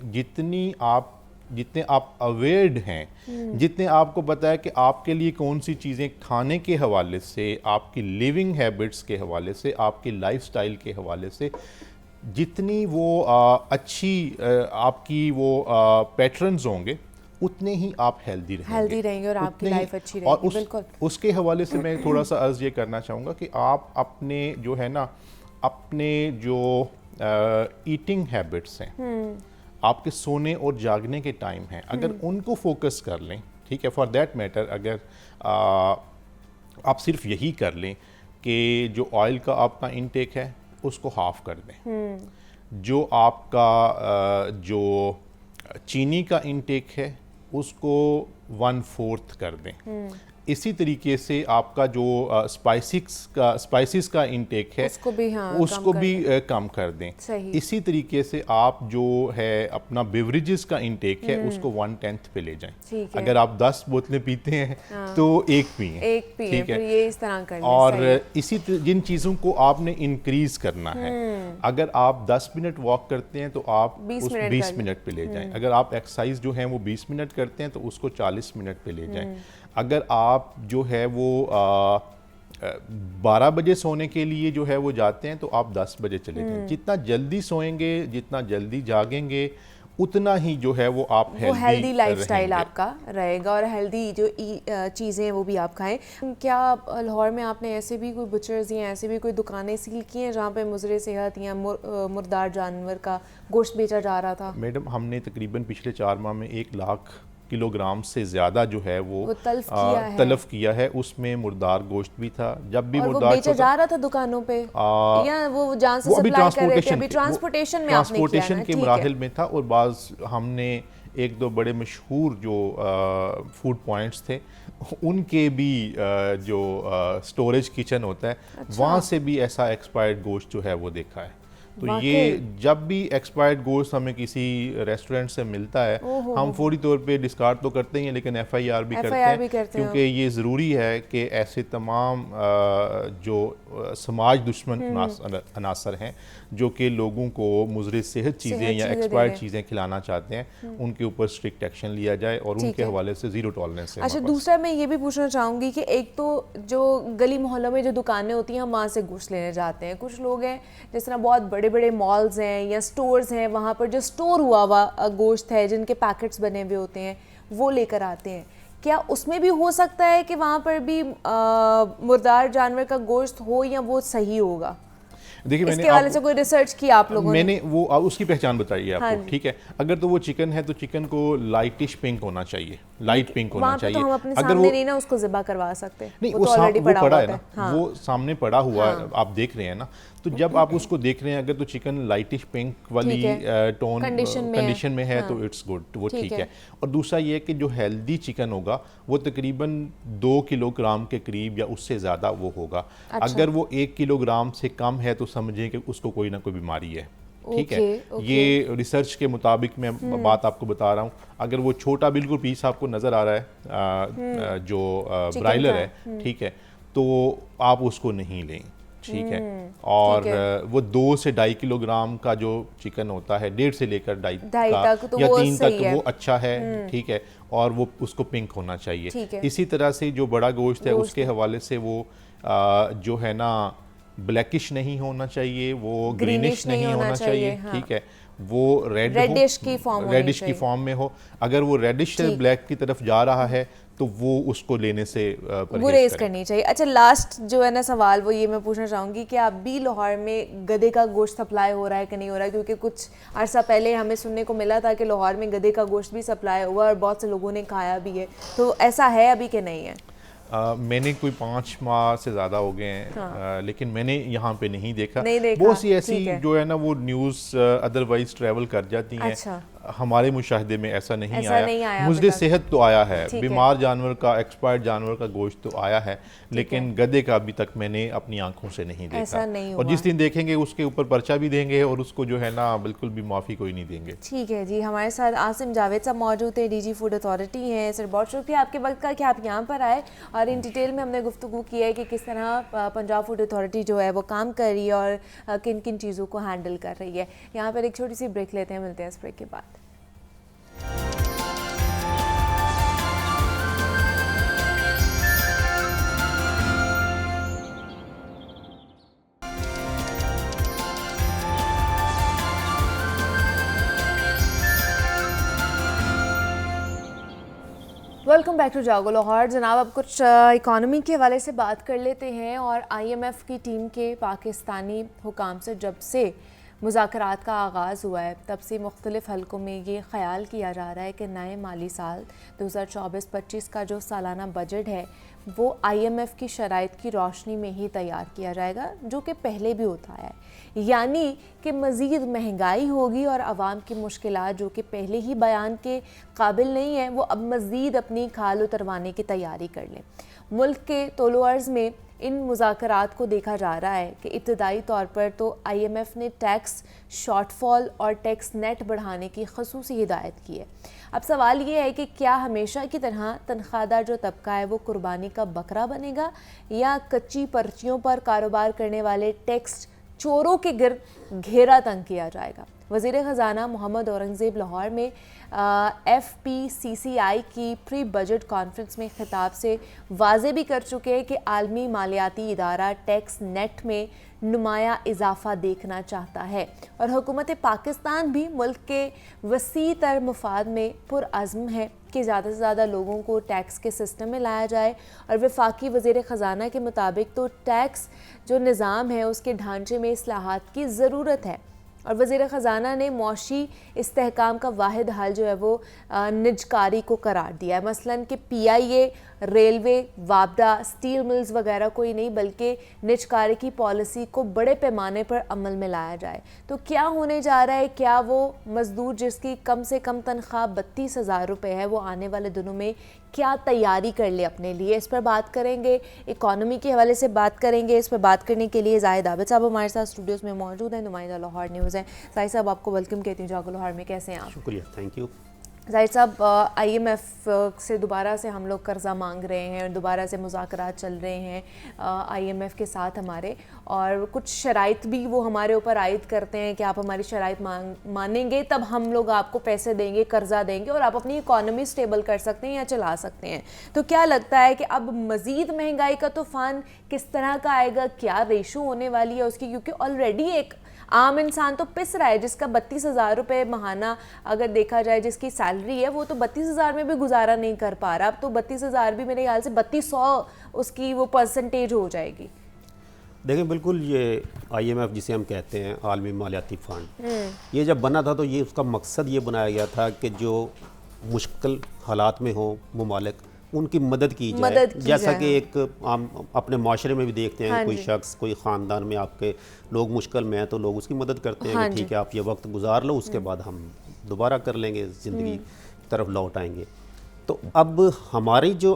जितने आप अवेयर्ड हैं, जितने आपको पता है कि आपके लिए कौन सी चीज़ें खाने के हवाले से, आपकी लिविंग हैबिट्स के हवाले से, आपके लाइफस्टाइल के हवाले से जितनी वो अच्छी आपकी वो पैटर्न्स होंगे, उतने ही आप हेल्दी रहेंगे और आपकी लाइफ अच्छी रहेगी। बिल्कुल। उसके हवाले से मैं थोड़ा सा अर्ज़ ये करना चाहूँगा कि आप अपने जो है ना अपने जो ईटिंग हैबिट्स हैं, आपके सोने और जागने के टाइम हैं, अगर उनको फोकस कर लें, ठीक है, फॉर दैट मैटर अगर आप सिर्फ यही कर लें कि जो ऑयल का आपका इनटेक है उसको हाफ कर दें, जो आपका जो चीनी का इनटेक है उसको 1/4 कर दें, इसी तरीके से आपका जो स्पाइसेस का इंटेक है उसको भी कम कर दें। इसी तरीके से आप जो है अपना बेवरेजेस का इंटेक है उसको 1/10 पे ले जाएं। अगर आप 10 बोतलें पीते हैं तो एक पिए, ठीक है, ये इस तरह करना। और इसी जिन चीज़ों को आपने इंक्रीज करना है, अगर आप 10 मिनट वॉक करते हैं तो आप 20 मिनट पे ले जाएं। अगर आप एक्सरसाइज जो है वो 20 मिनट करते हैं तो उसको 40 मिनट पे ले जाएं। अगर आप जो है वो 12 बजे सोने के लिए जो है वो जाते हैं तो आप 10 बजे चले जाएं। जितना जल्दी सोएंगे, जितना जल्दी जागेंगे, उतना ही जो है वो आप हेल्दी लाइफस्टाइल आपका रहेगा और हेल्दी जो चीज़ें हैं वो भी आप खाएं। क्या लाहौर में आपने ऐसे भी कोई बुचर्स या ऐसे भी कोई दुकानें सील की हैं जहाँ पे मुजरे सेहत या मुर्दार जानवर का गोश्त बेचा जा रहा था? मैडम, हमने तकरीबन पिछले 4 माह में 1 लाख किलोग्राम से ज़्यादा जो है वो तलफ किया है। उसमें मुर्दार गोश्त भी था। जब भी मुर्दार बेचा जा रहा था दुकानों पे या वो जान से सप्लाई कर रहे थे? अभी ट्रांसपोर्टेशन में आपने किया ना? के मराहिल में था। और बाज़ हमने 1-2 बड़े मशहूर जो फूड पॉइंट्स थे उनके भी जो स्टोरेज किचन होता है, वहाँ से भी ऐसा एक्सपायर्ड गोश्त जो है वो देखा है। तो ये जब भी एक्सपायर्ड गोश्त हमें किसी रेस्टोरेंट से मिलता है, हम फौरी तौर पे डिस्कार्ड तो करते ही हैं, लेकिन FIR भी करते हैं, क्योंकि ये ज़रूरी है कि ऐसे तमाम जो समाज दुश्मन अनासर हैं जो कि लोगों को मुज़र सेहत चीज़ें या एक्सपायर्ड चीज़ें खिलाना चाहते हैं, उनके ऊपर स्ट्रिक्ट एक्शन लिया जाए और उनके हवाले से ज़ीरो टॉलरेंस है। अच्छा, दूसरा मैं ये भी पूछना चाहूँगी कि एक तो जो गली मोहल्लों में जो दुकानें होती हैं हम वहाँ से गोश्त लेने जाते हैं। कुछ लोग हैं जिस तरह बहुत बड़े बड़े मॉल्स हैं या स्टोर्स हैं, वहाँ पर जो स्टोर हुआ गोश्त है जिनके पैकेट्स बने हुए होते हैं वो लेकर आते हैं। क्या उसमें भी हो सकता है कि वहाँ पर भी मुर्दार जानवर का गोश्त हो या वो सही होगा? देखिए, इसके वाले से कोई रिसर्च की आप लोगों ने? मैंने वो उसकी पहचान बताई है आपको, ठीक है। अगर तो वो चिकन है तो चिकन को लाइटिश पिंक होना चाहिए, लाइट पिंक होना चाहिए। तो हम अपने सामने नहीं ना उसको ज़िबा करवा सकते, नहीं, वो ऑलरेडी पड़ा है ना, वो सामने पड़ा हुआ आप देख रहे हैं ना। तो जब आप उसको देख रहे हैं, अगर तो चिकन लाइटिश पिंक वाली टोन कंडीशन में है तो इट्स गुड, वो ठीक है। और दूसरा ये कि जो हेल्दी चिकन होगा वो तकरीबन 2 किलोग्राम के करीब या उससे ज़्यादा वो होगा। अगर वो 1 किलोग्राम से कम है तो समझिए कि उसको कोई ना कोई बीमारी है, ठीक है। ये रिसर्च के मुताबिक मैं बात आपको बता रहा हूँ। अगर वो छोटा बिल्कुल पीस आपको नज़र आ रहा है जो ब्रायलर है, ठीक है, तो आप उसको नहीं लें, ठीक है। और वो 2 से 2.5 किलोग्राम का जो चिकन होता है, 1.5 से लेकर 2.5 तक या 3 तक वो अच्छा है, ठीक है। और वो उसको पिंक होना चाहिए। इसी तरह से जो बड़ा गोश्त है उसके हवाले से वो जो है ना ब्लैकिश नहीं होना चाहिए, वो ग्रीनिश नहीं होना चाहिए, ठीक है। वो रेडिश की फॉर्म में हो। अगर वो रेडिश से ब्लैक की तरफ जा रहा है तो वो उसको लेने से गुरेज करनी चाहिए। अच्छा, लास्ट जो है ना सवाल वो ये मैं पूछना चाहूँगी कि अब भी लाहौर में गधे का गोश्त सप्लाई हो रहा है कि नहीं हो रहा है? क्योंकि कुछ अर्सा पहले हमें सुनने को मिला था कि लाहौर में गधे का गोश्त भी सप्लाई हुआ और बहुत से लोगों ने खाया भी है, तो ऐसा है अभी कि नहीं है? मैंने कोई 5 माह से ज़्यादा हो गए हैं, लेकिन मैंने यहाँ पे नहीं देखा। बहुत सी ऐसी जो है ना वो न्यूज़ अदरवाइज ट्रैवल कर जाती हैं। अच्छा। हमारे मुशाहिदे में ऐसा नहीं आया। मुझे सेहत तो आया है, बीमार जानवर का, एक्सपायर्ड जानवर का गोश्त तो आया है, लेकिन गधे का अभी तक मैंने अपनी आंखों से नहीं देखा। और जिस दिन देखेंगे उसके ऊपर पर्चा भी देंगे और उसको जो है ना बिल्कुल भी माफ़ी कोई नहीं देंगे। ठीक है जी, हमारे साथ आसिम जावेद साहब मौजूद है, DG फूड अथॉरिटी हैं। सर, बहुत शुक्रिया आपके वक्त का कि आप यहाँ पर आए और इन डिटेल में हमने गुफ्तगू की है कि किस तरह पंजाब फूड अथॉरिटी जो है वो काम कर रही है और किन किन चीज़ों को हैंडल कर रही है। यहाँ पर एक छोटी सी ब्रेक लेते हैं, मिलते हैं इस ब्रेक के बाद। वेलकम बैक टू जागो लाहौर। जनाब, अब कुछ इकॉनमी के हवाले से बात कर लेते हैं। और IMF की टीम के पाकिस्तानी हुकाम से जब से मुज़ाकरात का आगाज़ हुआ है तब से मुख्तलिफ़ हलकों में ये ख्याल किया जा रहा है कि नए माली साल 2024-25 का जो सालाना बजट है वो IMF की शराइत की रोशनी में ही तैयार किया जाएगा, जो कि पहले भी होता है। यानी कि मज़ीद महंगाई होगी और आवाम की मुश्किलात जो कि पहले ही बयान के काबिल नहीं है, वो अब मज़ीद अपनी खाल उतरवाने की तैयारी कर लें। मुल्क के तौलो अर्ज़ में इन मुज़ाकरात को देखा जा रहा है कि इब्तदाई तौर पर तो IMF ने टैक्स शॉर्टफॉल और टैक्स नेट बढ़ाने की ख़ुसूसी हिदायत की है। अब सवाल ये है कि क्या हमेशा की तरह तनख्वाहदार जो तबका है वो कुर्बानी का बकरा बनेगा या कच्ची पर्चियों पर कारोबार करने वाले टैक्स चोरों के गिर्द घेरा तंग किया जाएगा। वज़ीर ख़जाना मोहम्मद औरंगज़ेब लाहौर में FPCCI की प्री बजट कॉन्फ्रेंस में खिताब से वाज़े भी कर चुके हैं कि आलमी मालियाती इदारा टैक्स नेट में नुमाया इजाफा देखना चाहता है और हुकूमत पाकिस्तान भी मुल्क के वसी तर मफाद में पुरअज़्म है कि ज़्यादा से ज़्यादा लोगों को टैक्स के सिस्टम में लाया जाए। और वफाकी वज़ीर ख़जाना के मुताबिक तो टैक्स जो निज़ाम है उसके ढांचे में इस्लाहात की ज़रूरत है और वज़ीर ख़जाना ने मौशी इस्तेहकाम का वाहिद हल जो है वो निजकारी को करार दिया है। मसलन कि PIA, रेलवे, वापडा, स्टील मिल्स वगैरह कोई नहीं बल्कि निजकारी की पॉलिसी को बड़े पैमाने पर अमल में लाया जाए। तो क्या होने जा रहा है, क्या वो मज़दूर जिसकी कम से कम तनख्वाह 32,000 रुपये है वो आने वाले दिनों में क्या तैयारी कर ले अपने लिए, इस पर बात करेंगे। इकॉनमी के हवाले से बात करेंगे। इस पर बात करने के लिए जाहिद आबिद साहब हमारे साथ स्टूडियोज़ में मौजूद हैं, नुमाइंदा लाहौर न्यूज़ हैं। जाहिद साहब आपको वेलकम कहती हूँ जागो लाहौर में, कैसे हैं आप? शुक्रिया, थैंक यू। जाहिद साहब, IMF से दोबारा से हम लोग कर्ज़ा मांग रहे हैं और दोबारा से मुज़ाकरात चल रहे हैं IMF के साथ हमारे, और कुछ शराइत भी वो हमारे ऊपर आयद करते हैं कि आप हमारी शराइत मानेंगे तब हम लोग आपको पैसे देंगे, कर्ज़ा देंगे और आप अपनी इकॉनमी स्टेबल कर सकते हैं या चला सकते हैं। तो क्या लगता है कि अब मज़ीद महंगाई का तूफ़ान किस तरह का आएगा, क्या रेशो होने वाली है उसकी? क्योंकि ऑलरेडी एक आम इंसान तो पिस रहा है जिसका 32,000 रुपये महाना अगर देखा जाए जिसकी सैलरी है वो तो 32,000 में भी गुजारा नहीं कर पा रहा। अब तो 32,000 भी मेरे ख्याल से 3200 उसकी वो परसेंटेज हो जाएगी। देखिए, बिल्कुल ये IMF जिसे हम कहते हैं आलमी मालियाती फ़ंड, ये जब बना था तो ये उसका मकसद ये बनाया गया था कि जो मुश्किल हालात में हो ममालिक उनकी मदद की जाए। जैसा कि एक आम अपने माशरे में भी देखते हैं, कोई शख्स, कोई ख़ानदान में आपके लोग मुश्किल में हैं तो लोग उसकी मदद करते हैं कि ठीक है आप ये वक्त गुजार लो, उसके बाद हम दोबारा कर लेंगे, ज़िंदगी की तरफ लौट आएंगे। तो अब हमारी जो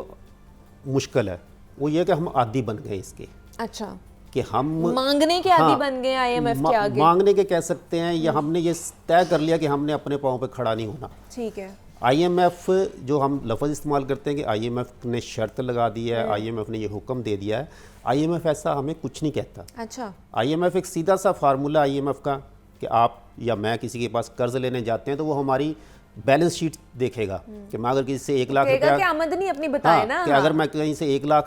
मुश्किल है वो ये कि हम आदी बन गए इसके। अच्छा, कि हम मांगने के आदी बन गए IMF के आगे, मांगने के कह सकते हैं, या हमने ये तय कर लिया कि हमने अपने पाँव पे खड़ा नहीं होना। ठीक है। IMF जो हम लफ्ज़ इस्तेमाल करते हैं कि IMF ने शर्त लगा दी है, IMF ने ये हुक्म दे दिया है, IMF ऐसा हमें कुछ नहीं कहता। अच्छा, IMF एक सीधा सा फार्मूला IMF का कि आप या मैं किसी के पास कर्ज लेने जाते हैं तो वो हमारी बैलेंस शीट देखेगा कि मैं अगर किसी से 1 लाख रुपया कि आमदनी अपनी बताए ना, कि अगर मैं कहीं से 1 लाख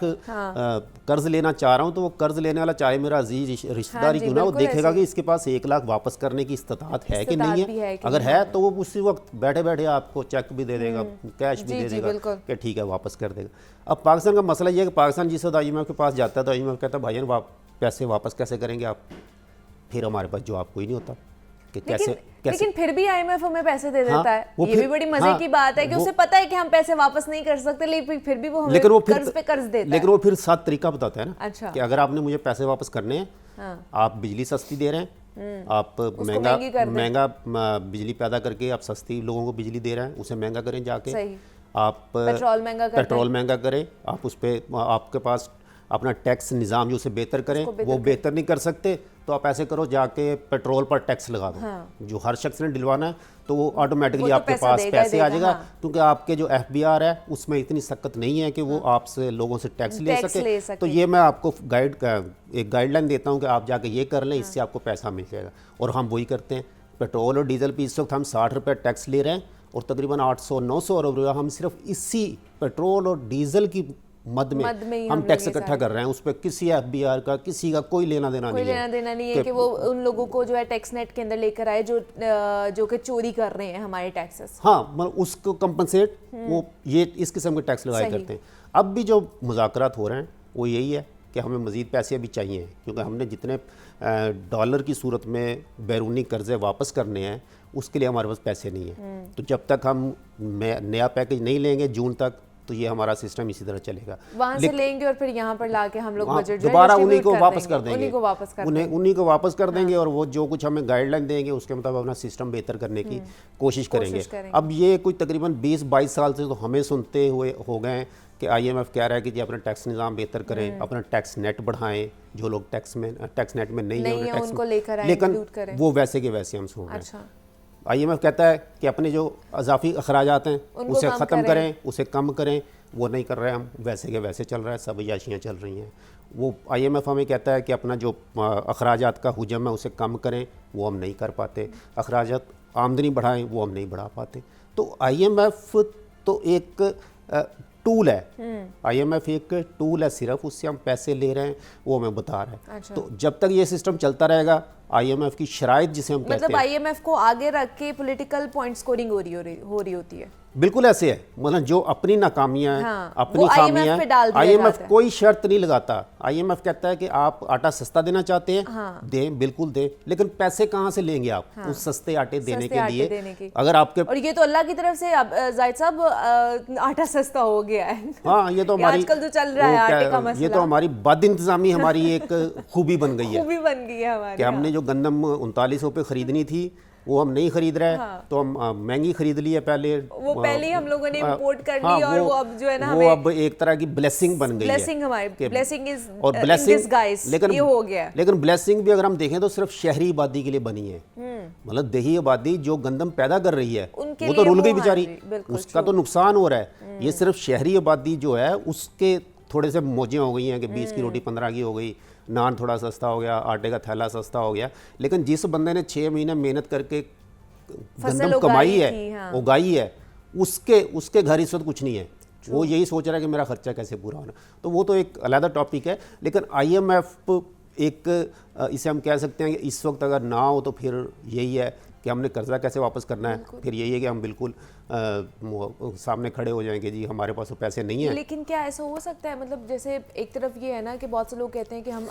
कर्ज लेना चाह रहा हूं तो वो कर्ज लेने वाला चाहे मेरा अजीज रिश्तेदार ही क्यों ना, वो देखेगा कि इसके पास 1 लाख वापस करने की इस्तात है कि नहीं है। अगर है तो वो उसी वक्त बैठे बैठे आपको चेक भी दे देगा, कैश भी दे देगा कि ठीक है वापस कर देगा। अब पाकिस्तान का मसला ये है कि पाकिस्तान जिस वक्त IMF के पास जाता है तो IMF कहता है भाई पैसे वापस कैसे करेंगे आप? फिर हमारे पास जवाब कोई नहीं होता कि कैसे। लेकिन फिर भी IMF हमें पैसे दे देता है। ये भी बड़ी मजे की बात है कि उसे पता है कि हम पैसे वापस नहीं कर सकते, लेकिन फिर भी वो हमें कर्ज पे कर्ज देता है। लेकिन वो फिर 7 तरीका बताता है ना। अच्छा। कि अगर आपने मुझे पैसे वापस करने हैं, आप बिजली सस्ती दे रहे हैं, आप महंगा बिजली पैदा करके आप सस्ती लोगों को बिजली दे रहे हैं, उसे महंगा करें जाके। आप पेट्रोल महंगा करें, आप उस पर आपके पास अपना टैक्स निज़ाम जो उसे बेहतर करें, वो बेहतर नहीं कर सकते तो आप ऐसे करो जाके पेट्रोल पर टैक्स लगा दो। जो हर शख्स ने दिलवाना है तो वो ऑटोमेटिकली आपके पास पैसे आ जाएगा, क्योंकि आपके जो FBR है उसमें इतनी सख्त नहीं है कि वो आपसे लोगों से टैक्स ले सके। तो ये मैं आपको एक गाइडलाइन देता हूँ कि आप जाके ये कर लें, इससे आपको पैसा मिल जाएगा। और हम वही करते हैं। पेट्रोल और डीजल पर इस वक्त हम 60 रुपये टैक्स ले रहे हैं और तकरीबन 800-900 अरब रुपया हम सिर्फ इसी पेट्रोल और डीजल की मद में हम टैक्स इकट्ठा कर रहे हैं। उस पर किसी FBR का किसी का कोई लेना देना नहीं है कि वो उन लोगों को जो है टैक्स नेट के अंदर लेकर आए जो कि चोरी कर रहे हैं हमारे टैक्सेस। हाँ, मतलब उसको कंपनसेट वो ये इस किस्म के टैक्स लगाए करते हैं। अब भी जो मुज़ाकरात हो रहे हैं वो यही है कि हमें मज़ीद पैसे अभी चाहिए, क्योंकि हमने जितने डॉलर की सूरत में बैरूनी कर्जे वापस करने हैं, उसके लिए हमारे पास पैसे नहीं है। तो जब तक हम नया पैकेज नहीं लेंगे जून तक, तो ये हमारा सिस्टम इसी तरह चलेगा। वहाँ से लेंगे और फिर यहाँ पर लाके हम लोग बजट दोबारा उन्हीं को वापस कर देंगे, उन्हीं को वापस कर देंगे और वो जो कुछ हमें गाइडलाइन देंगे उसके मुताबिक अपना सिस्टम बेहतर करने की कोशिश करेंगे। अब ये कुछ तकरीबन 20-22 साल से तो हमें सुनते हुए हो गए कि IMF कह रहा है कि जी अपना टैक्स निज़ाम बेहतर करें, अपना टैक्स नेट बढ़ाएं, जो लोग टैक्स नेट में नहीं है उनको लेकर आएं, लेकिन वो वैसे के वैसे हम सुन रहे हैं। IMF कहता है कि अपने जो अजाफी अखराजात हैं उसे ख़त्म करें, उसे कम करें, वो नहीं कर रहे हैं हम, वैसे के वैसे चल रहा है, सब याशियाँ चल रही हैं। वो IMF हमें कहता है कि अपना जो अखराजात का हुजम है उसे कम करें, वो हम नहीं कर पाते, अखराजात आमदनी बढ़ाएं, वो हम नहीं बढ़ा पाते। तो IMF तो एक टूल है, IMF एक टूल है, सिर्फ उससे हम पैसे ले रहे हैं, वो हमें बता रहा है। अच्छा। तो जब तक ये सिस्टम चलता रहेगा, IMF की शराइत जिसे हम कहते हैं, मतलब IMF को आगे रख के पॉलिटिकल पॉइंट स्कोरिंग हो रही होती है। बिल्कुल ऐसे है, मतलब जो अपनी नाकामियां हैं, हाँ, अपनी खामियां हैं, IMF है। कोई शर्त नहीं लगाता। IMF कहता है कि आप आटा सस्ता देना चाहते हैं, हाँ। दें, बिल्कुल दें, लेकिन पैसे कहाँ से लेंगे आप उस सस्ते आटे देने के लिए? अगर आपके, और ये तो अल्लाह की तरफ से जाहिद साहब आटा सस्ता हो गया है। हाँ, ये तो हमारी आजकल तो चल रहा है आटे का मसला, ये तो हमारी बद इंतजामी हमारी एक खूबी बन गई है, खूबी बन गई है हमारी, कि हमने जो गंदम 39 रुपये खरीदनी थी वो हम नहीं खरीद रहे, तो हम महंगी खरीद ली है पहले, वो पहले ही हम लोगों ने इंपोर्ट कर ली, और वो अब जो है ना वो अब एक तरह की ब्लेसिंग बन गई है, ब्लेसिंग हमारी, ब्लेसिंग इज और ब्लेसिंग, लेकिन ये हो गया। लेकिन ब्लेसिंग भी अगर हम देखें तो सिर्फ शहरी आबादी के लिए बनी है, मतलब देही आबादी जो गंदम पैदा कर रही है वो तो रुल गई बेचारी, उसका तो नुकसान हो रहा है। ये सिर्फ शहरी आबादी जो है उसके थोड़े से मौजें हो गई हैं कि 20 की रोटी 15 की हो गई, नान थोड़ा सस्ता हो गया, आटे का थैला सस्ता हो गया। लेकिन जिस बंदे ने 6 महीने मेहनत करके गंदम कमाई है, हाँ। उगाई है, उसके घर इस वक्त कुछ नहीं है, वो यही सोच रहा है कि मेरा खर्चा कैसे पूरा होना। तो वो तो एक अलग टॉपिक है। लेकिन IMF एक इसे हम कह सकते हैं कि इस वक्त अगर ना हो तो फिर यही है कि हमने कर्जा कैसे वापस करना है, फिर यही है कि हम बिल्कुल सामने खड़े हो जाएंगे, जी हमारे पास तो पैसे नहीं है। लेकिन क्या ऐसा हो सकता है, मतलब जैसे एक तरफ ये है ना कि बहुत से लोग कहते हैं कि हम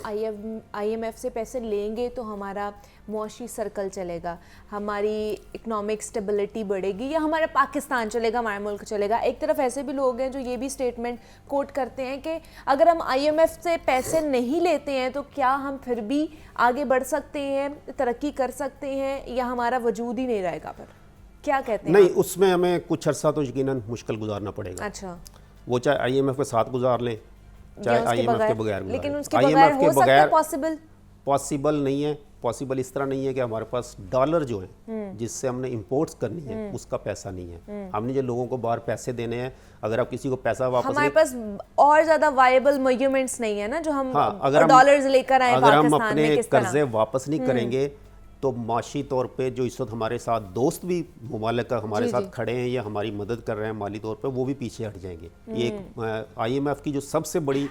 IMF से पैसे लेंगे तो हमारा मुआशी सर्कल चलेगा, हमारी इकोनॉमिक स्टेबिलिटी बढ़ेगी, या हमारा पाकिस्तान चलेगा, हमारा मुल्क चलेगा। एक तरफ ऐसे भी लोग हैं जो ये भी स्टेटमेंट कोट करते हैं कि अगर हम IMF से पैसे नहीं लेते हैं तो क्या हम फिर भी आगे बढ़ सकते हैं, तरक्की कर सकते हैं, या हमारा वजूद ही नहीं रहेगा? पर क्या कहते हैं? नहीं, उसमें हमें कुछ अर्सा तो यकीनन मुश्किल गुजारना पड़ेगा। अच्छा, वो चाहे IMF के साथ गुजार लें, चाहे IMF के बगैर, लेकिन उसके बगैर हो सकता है पॉसिबल नहीं है। पॉसिबल इस तरह नहीं है कि हमारे पास डॉलर जो है जिससे हमने इंपोर्ट्स करनी है उसका पैसा नहीं है। हमने जो लोगों को बाहर पैसे देने हैं, अगर आप किसी को पैसा वापस, हमारे पास और ज्यादा वायबल मॉन्यूमेंट्स नहीं है ना जो हम डॉलर्स लेकर आए अगर हम पाकिस्तान में, अपने किस तरह कर्जे वापस नहीं करेंगे तो माशी तौर पे जो इस वक्त हमारे साथ दोस्त भी मुमालिक हमारे साथ खड़े हैं या हमारी मदद कर रहे हैं माली तौर पे, वो भी पीछे हट जाएंगे। ये एक IMF की जो सबसे बड़ी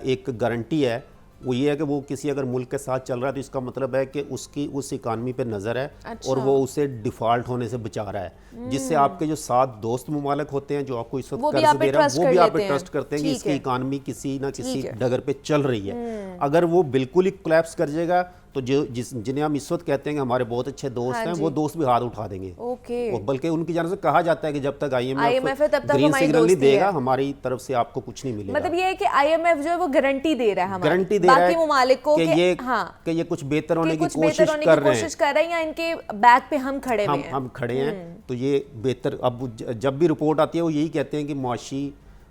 एक गारंटी है वो ये है कि वो किसी अगर मुल्क के साथ चल रहा है तो इसका मतलब है कि उसकी उस इकानमी पे नज़र है। अच्छा। और वो उसे डिफ़ॉल्ट होने से बचा रहा है, जिससे आपके जो सात दोस्त मुमालिक होते हैं जो आपको इस वक्त कर्ज दे रहे हैं वो भी आप पे ट्रस्ट करते हैं कि इसकी इकानमी किसी ना किसी डगर पे चल रही है। अगर वो बिल्कुल ही कोलैप्स कर जाएगा तो जिन्हें हम इस वक्त कहते हैं कि हमारे बहुत अच्छे दोस्त हैं, वो दोस्त भी हाथ उठा देंगे। और बल्कि उनकी जानब से कहा जाता है कि जब तक IMF ग्रीन सिग्नल नहीं देगा हमारी तरफ से आपको कुछ नहीं मिलेगा। मतलब ये है कि IMF जो है वो गारंटी दे रहा है, गारंटी दे रहा है बाकी मुमालिक को कि ये कुछ बेहतर होने की कोशिश कर रहे हैं, या इनके बैक पे हम खड़े हैं, हम खड़े हैं तो ये बेहतर। अब जब भी रिपोर्ट आती है वो यही कहते हैं कि मुआशी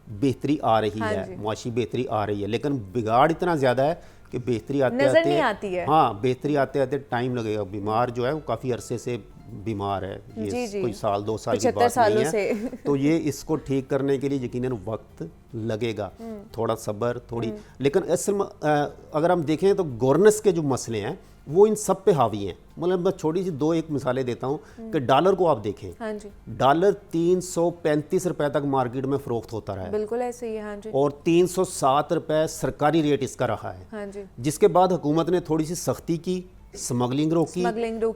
बेहतरी आ रही है, मुआशी बेहतरी आ रही है, लेकिन बिगाड़ इतना ज़्यादा है कि बेहतरी आते आती है। हाँ, बेहतरी आते आते टाइम लगेगा। बीमार जो है वो काफ़ी अरसे से बीमार है, ये कोई साल 2 साल की बात नहीं है। तो ये इसको ठीक करने के लिए यकीनन वक्त लगेगा, थोड़ा सब्र, थोड़ी। लेकिन असल में अगर हम देखें तो गवर्नेंस के जो मसले हैं वो इन सब पे हावी हैं। मतलब मैं छोटी सी 2-1 मिसालें देता हूँ कि डॉलर को आप देखें, हाँ जी, डॉलर 335 रुपए तक मार्केट में फ़रोख्त होता रहा है, बिल्कुल ऐसे ही है, हाँ जी। और 307 रुपए सरकारी रेट इसका रहा है, हाँ जी। जिसके बाद हुकूमत ने थोड़ी सी सख्ती की, स्मगलिंग रोकी,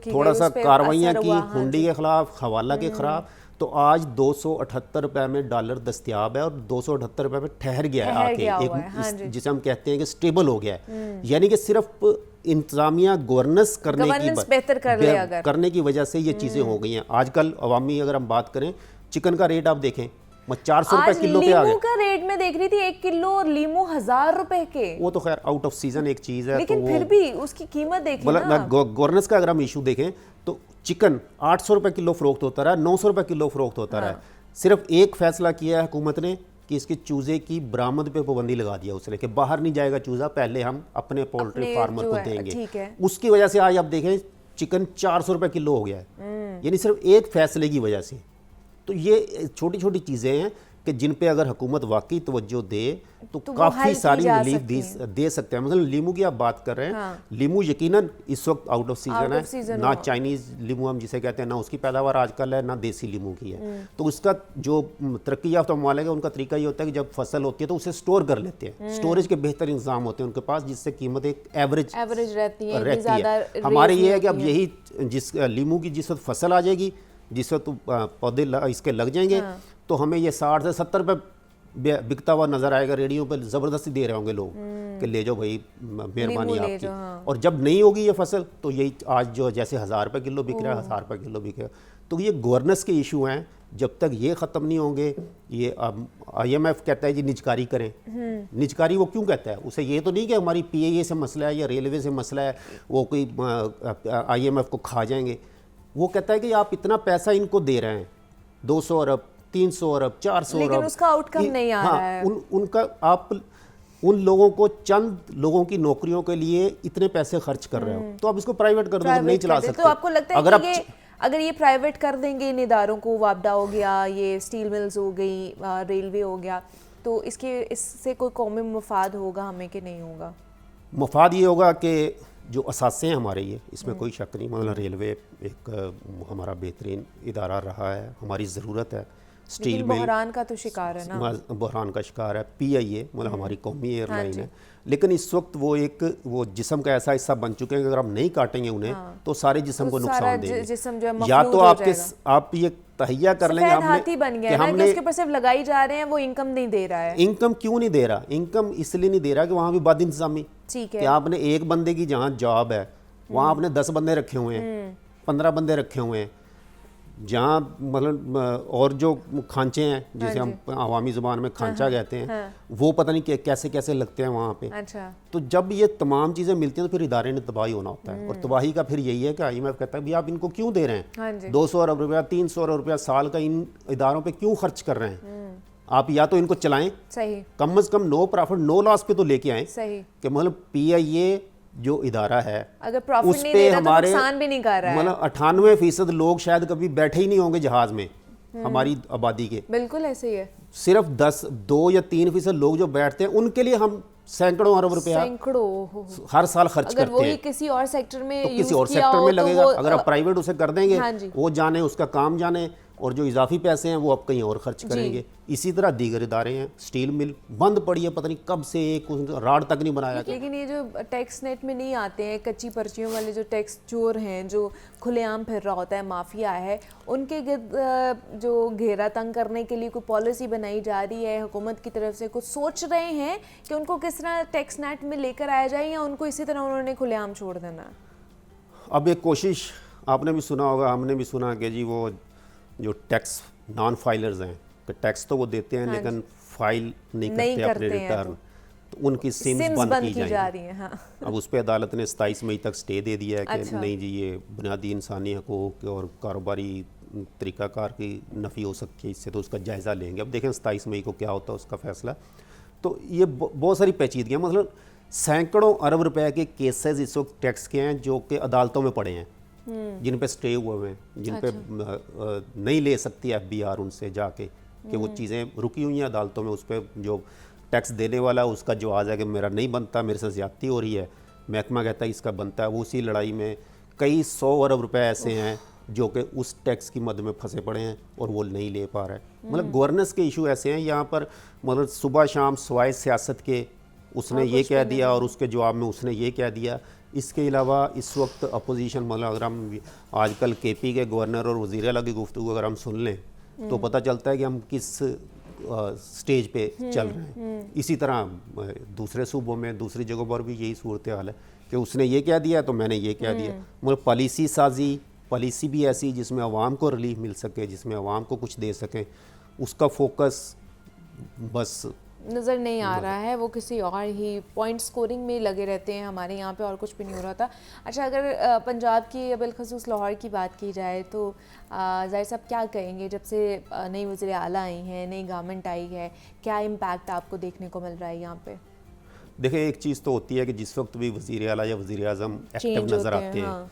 थोड़ा सा कार्रवाइयाँ की, हुंडी के खिलाफ, हवाला के खिलाफ, तो आज 278 रुपए में डॉलर दस्तयाब है और 278 रुपए में ठहर गया है आके, जिसे हम कहते हैं कि स्टेबल हो गया है। यानी कि सिर्फ इंतजामिया गवर्नेंस बेहतर कर ले अगर करने की वजह से ये चीज़ें हो गई हैं। आजकल अवामी अगर हम बात करें, चिकन का रेट आप देखें 400 रुपए किलो पे आ गया। लीमू का रेट में देख रही थी 1 किलो लीमू 1000 रुपए के। वो तो खैर आउट ऑफ सीजन एक चीज़ है, लेकिन फिर भी उसकी कीमत देखिए ना। गवर्नेंस का अगर हम इशू देखें तो चिकन 800 रुपए किलो फरोख्त होता रहा, 900 रुपए किलो फरोख्त होता रहा। सिर्फ एक फैसला किया है हुकूमत ने कि इसके चूजे की बरामद पे पाबंदी लगा दिया उसने, कि बाहर नहीं जाएगा चूजा, पहले हम अपने पोल्ट्री फार्मर को देंगे। उसकी वजह से आज आप देखें चिकन 400 रुपए किलो हो गया है, यानी सिर्फ एक फैसले की वजह से। तो ये छोटी छोटी चीज़ें हैं कि जिन पे अगर हुकूमत वाकई तवज्जो दे तो काफ़ी सारी रिलीफ दे सकते हैं। मतलब लीमू की आप बात कर रहे हैं, लीमू यकीनन इस वक्त आउट ऑफ सीजन है, ना चाइनीज़ लीमू हम जिसे कहते हैं ना उसकी पैदावार आजकल है, ना देसी लीमू की है। तो उसका जो तरक्की याफ्ता ममालिक है उनका तरीका ये होता है कि जब फसल होती है तो उसे स्टोर कर लेते हैं, स्टोरेज के बेहतर इंतजाम होते हैं उनके पास, जिससे कीमत एक एवरेज रहती है। हमारे ये है कि अब यही जिस लीमू की जिस वक्त फसल आ जाएगी, जिस वक्त पौधे इसके लग जाएंगे, तो हमें ये 60 से 70 रुपये बिकता हुआ नजर आएगा। रेडियो पे ज़बरदस्ती दे रहे होंगे लोग कि ले जाओ भाई, मेहरबानी आपकी। और जब नहीं होगी ये फसल तो यही आज जो जैसे 1000 रुपये किलो बिक रहा है, 1000 रुपये किलो बिक रहा है। तो ये गवर्नेंस के इशू हैं, जब तक ये ख़त्म नहीं होंगे। ये IMF कहता है जी निजकारी करें, निजकारी वो क्यों कहता है? उसे ये तो नहीं कि हमारी PIA से मसला है या रेलवे से मसला है, वो कोई IMF को खा जाएंगे। वो कहता है कि आप इतना पैसा इनको दे रहे हैं, 200 अरब 300 अरब 400 अरब, लेकिन उसका आउटकम नहीं आ रहा है। उनका आप उन लोगों को चंद लोगों की नौकरियों के लिए इतने पैसे खर्च कर रहे हो, तो आप इसको प्राइवेट कर दो, नहीं चला सकते। तो आपको लगता है कि अगर ये प्राइवेट कर देंगे इन इदारों को, वापडा हो गया, ये स्टील मिल्स हो गई, रेलवे हो गया, तो इससे कोई कौमी मफाद होगा हमें कि नहीं होगा? मफाद ये होगा कि जो असासे हैं हमारे, ये इसमें कोई शक नहीं। मतलब रेलवे एक हमारा बेहतरीन इदारा रहा है, हमारी ज़रूरत है। स्टील में बहरान का तो शिकार है ना, बहरान का शिकार है। PIA मतलब हमारी कौमी एयरलाइन है, लेकिन इस वक्त वो जिस्म का ऐसा हिस्सा बन चुके हैं कि अगर हम नहीं काटेंगे उन्हें तो सारे जिस्म को नुकसान देंगे। या तो आप ये तहिया कर लेंगे कि हमने उसके ऊपर सिर्फ लगाई जा रहे हैं, वो इनकम नहीं दे रहा है। इनकम क्यों नहीं दे रहा? इनकम इसलिए नहीं दे रहा कि वहाँ भी बद इंतजामी, कि आपने एक बंदे की जहाँ जॉब है वहाँ आपने 10 बंदे रखे हुए हैं, 15 बंदे रखे हुए हैं, जहाँ मतलब और जो खांचे हैं जिसे हम अवामी ज़ुबान में खांचा कहते हैं, वो पता नहीं कैसे कैसे लगते हैं वहाँ पे। अच्छा। तो जब ये तमाम चीज़ें मिलती हैं तो फिर इदारे ने तबाही होना होता है, और तबाही का फिर यही है कि IMF कहता है भाई आप इनको क्यों दे रहे हैं, 200 अरब रुपया 300 अरब रुपया साल का इन इदारों पर क्यों खर्च कर रहे हैं? आप या तो इनको चलाएं, सही, कम से कम नो प्रॉफिट नो लॉस पे तो लेके आए, सही, कि मतलब PIA जो इदारा है अगर प्रॉफिट नहीं दे रहा तो नुकसान भी नहीं कर रहा है। मतलब 98% लोग शायद कभी बैठे ही नहीं होंगे जहाज में हमारी आबादी के। बिल्कुल ऐसे ही है। सिर्फ 2 या 3% लोग जो बैठते हैं उनके लिए हम सैकड़ों अरब रुपया हर साल खर्च करते हैं। वही किसी और सेक्टर में तो किसी और सेक्टर में लगेगा। अगर आप प्राइवेट उसे कर देंगे, वो जाने उसका काम जाने, और जो इजाफी पैसे हैं वो आप कहीं और खर्च करेंगे। इसी तरह दीगर इदारे हैं, स्टील मिल बंद पड़ी है, पता नहीं कब से, एक राड तक नहीं बनाया। लेकिन ये जो टैक्स नेट में नहीं आते हैं, कच्ची पर्चियों वाले जो टैक्स चोर हैं, जो खुलेआम फिर रहा होता है, माफिया है, उनके जो घेरा तंग करने के लिए कोई पॉलिसी बनाई जा रही है हुकूमत की तरफ से? कुछ सोच रहे हैं कि उनको किस तरह टैक्स नेट में लेकर आया जाए, या उनको इसी तरह उन्होंने खुलेआम छोड़ देना? अब एक कोशिश आपने भी सुना होगा, हमने भी सुना कि जी वो जो टैक्स नॉन फाइलर्स हैं, कि टैक्स तो वो देते हैं लेकिन फाइल नहीं करते अपने रिटर्न, तो उनकी सिम्स बंद की जा रही है। हाँ। अब उस पर अदालत ने 27 मई तक स्टे दे दिया है कि अच्छा। नहीं जी, ये बुनियादी इंसानी हकूक़ और कारोबारी तरीक़ाकार की नफ़ी हो सकती है, इससे तो उसका जायज़ा लेंगे। अब देखें 27 मई को क्या होता है उसका फ़ैसला। तो ये बहुत सारी पेचीदगियाँ, मतलब सैकड़ों अरब रुपए के केसेस इस वक्त टैक्स के हैं जो कि अदालतों में पड़े हैं, जिन पे स्टे हुए हैं, जिन पे नहीं ले सकती FBR उनसे जाके, कि वो चीज़ें रुकी हुई हैं अदालतों में। उस पर जो टैक्स देने वाला है उसका जवाब है कि मेरा नहीं बनता, मेरे से ज़्यादती हो रही है। महकमा कहता है इसका बनता है। वो उसी लड़ाई में कई 100 अरब रुपए ऐसे हैं जो कि उस टैक्स की मद में फंसे पड़े हैं और वो नहीं ले पा रहे हैं। मतलब गवर्नेंस के इशू ऐसे हैं यहाँ पर, मतलब सुबह शाम सवाए सियासत के उसने ये कह दिया और उसके जवाब में उसने ये कह दिया। इसके अलावा इस वक्त अपोजिशन, मतलब अगर हम आजकल KP के गवर्नर और वज़ीर आला की गुफ्तगू अगर हम सुन लें तो पता चलता है कि हम किस स्टेज पे चल रहे हैं। इसी तरह दूसरे सूबों में, दूसरी जगहों पर भी यही सूरत हाल है कि उसने ये क्या दिया तो मैंने ये क्या दिया। मतलब पॉलिसी साजी, पॉलिसी भी ऐसी जिसमें आवाम को रिलीफ मिल सके, जिसमें आवाम को कुछ दे सकें, उसका फोकस बस नज़र नहीं आ रहा है। वो किसी और ही पॉइंट स्कोरिंग में लगे रहते हैं, हमारे यहाँ पे और कुछ भी नहीं हो रहा था। अच्छा, अगर पंजाब की बिलखसूस लाहौर की बात की जाए तो ज़ाहिर साहब क्या कहेंगे, जब से नई वज़ीर आला आई हैं, नई गवर्नमेंट आई है, क्या इम्पैक्ट आपको देखने को मिल रहा है यहाँ पे? देखिए, एक चीज़ तो होती है कि जिस वक्त भी वज़ीर आला या वज़ीर आज़म एक्टिव नज़र आते हैं, हाँ।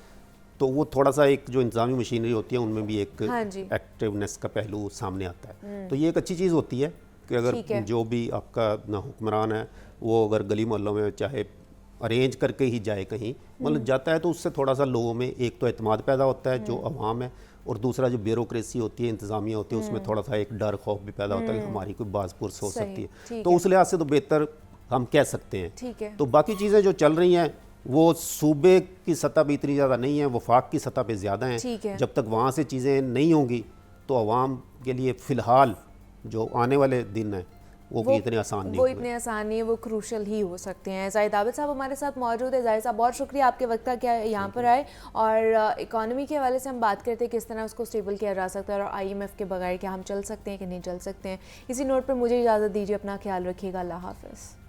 तो वो थोड़ा सा एक जो इंतज़ामी मशीनरी होती है उनमें भी एक हाँ एक्टिवनेस का पहलू सामने आता है। तो ये एक अच्छी चीज़ होती है कि अगर जो भी आपका ना हुक्मरान है वो अगर गली मोहल्लों में चाहे अरेंज करके ही जाए कहीं, मतलब जाता है, तो उससे थोड़ा सा लोगों में एक तो एतमाद पैदा होता है जो अवाम है, और दूसरा जो ब्यूरोक्रेसी होती है, इंतज़ामिया होती है, उसमें थोड़ा सा एक डर खौफ भी पैदा होता है कि हमारी कोई बाज़पुरस हो सकती है। तो उस लिहाज से तो बेहतर हम कह सकते हैं। तो बाकी चीज़ें जो चल रही हैं वो सूबे की सतह पे इतनी ज़्यादा नहीं है, वफाक की सतह पे ज़्यादा हैं। जब तक वहाँ से चीज़ें नहीं होंगी तो आवाम के लिए फ़िलहाल जो आने वाले दिन हैं वो इतने आसान नहीं, वो इतने आसान नहीं है, वो क्रूशल ही हो सकते हैं। ज़ाहिद आबिद साहब हमारे साथ मौजूद है। ज़ाहिद साहब, बहुत शुक्रिया आपके वक्त का क्या यहाँ पर आए, और इकॉनमी के हवाले से हम बात करते हैं किस तरह उसको स्टेबल किया जा सकता है, और IMF के बगैर क्या हम चल सकते हैं कि नहीं चल सकते हैं। इसी नोट पर मुझे इजाज़त दीजिए, अपना ख्याल रखिएगा, अल्लाह हाफ़िज़।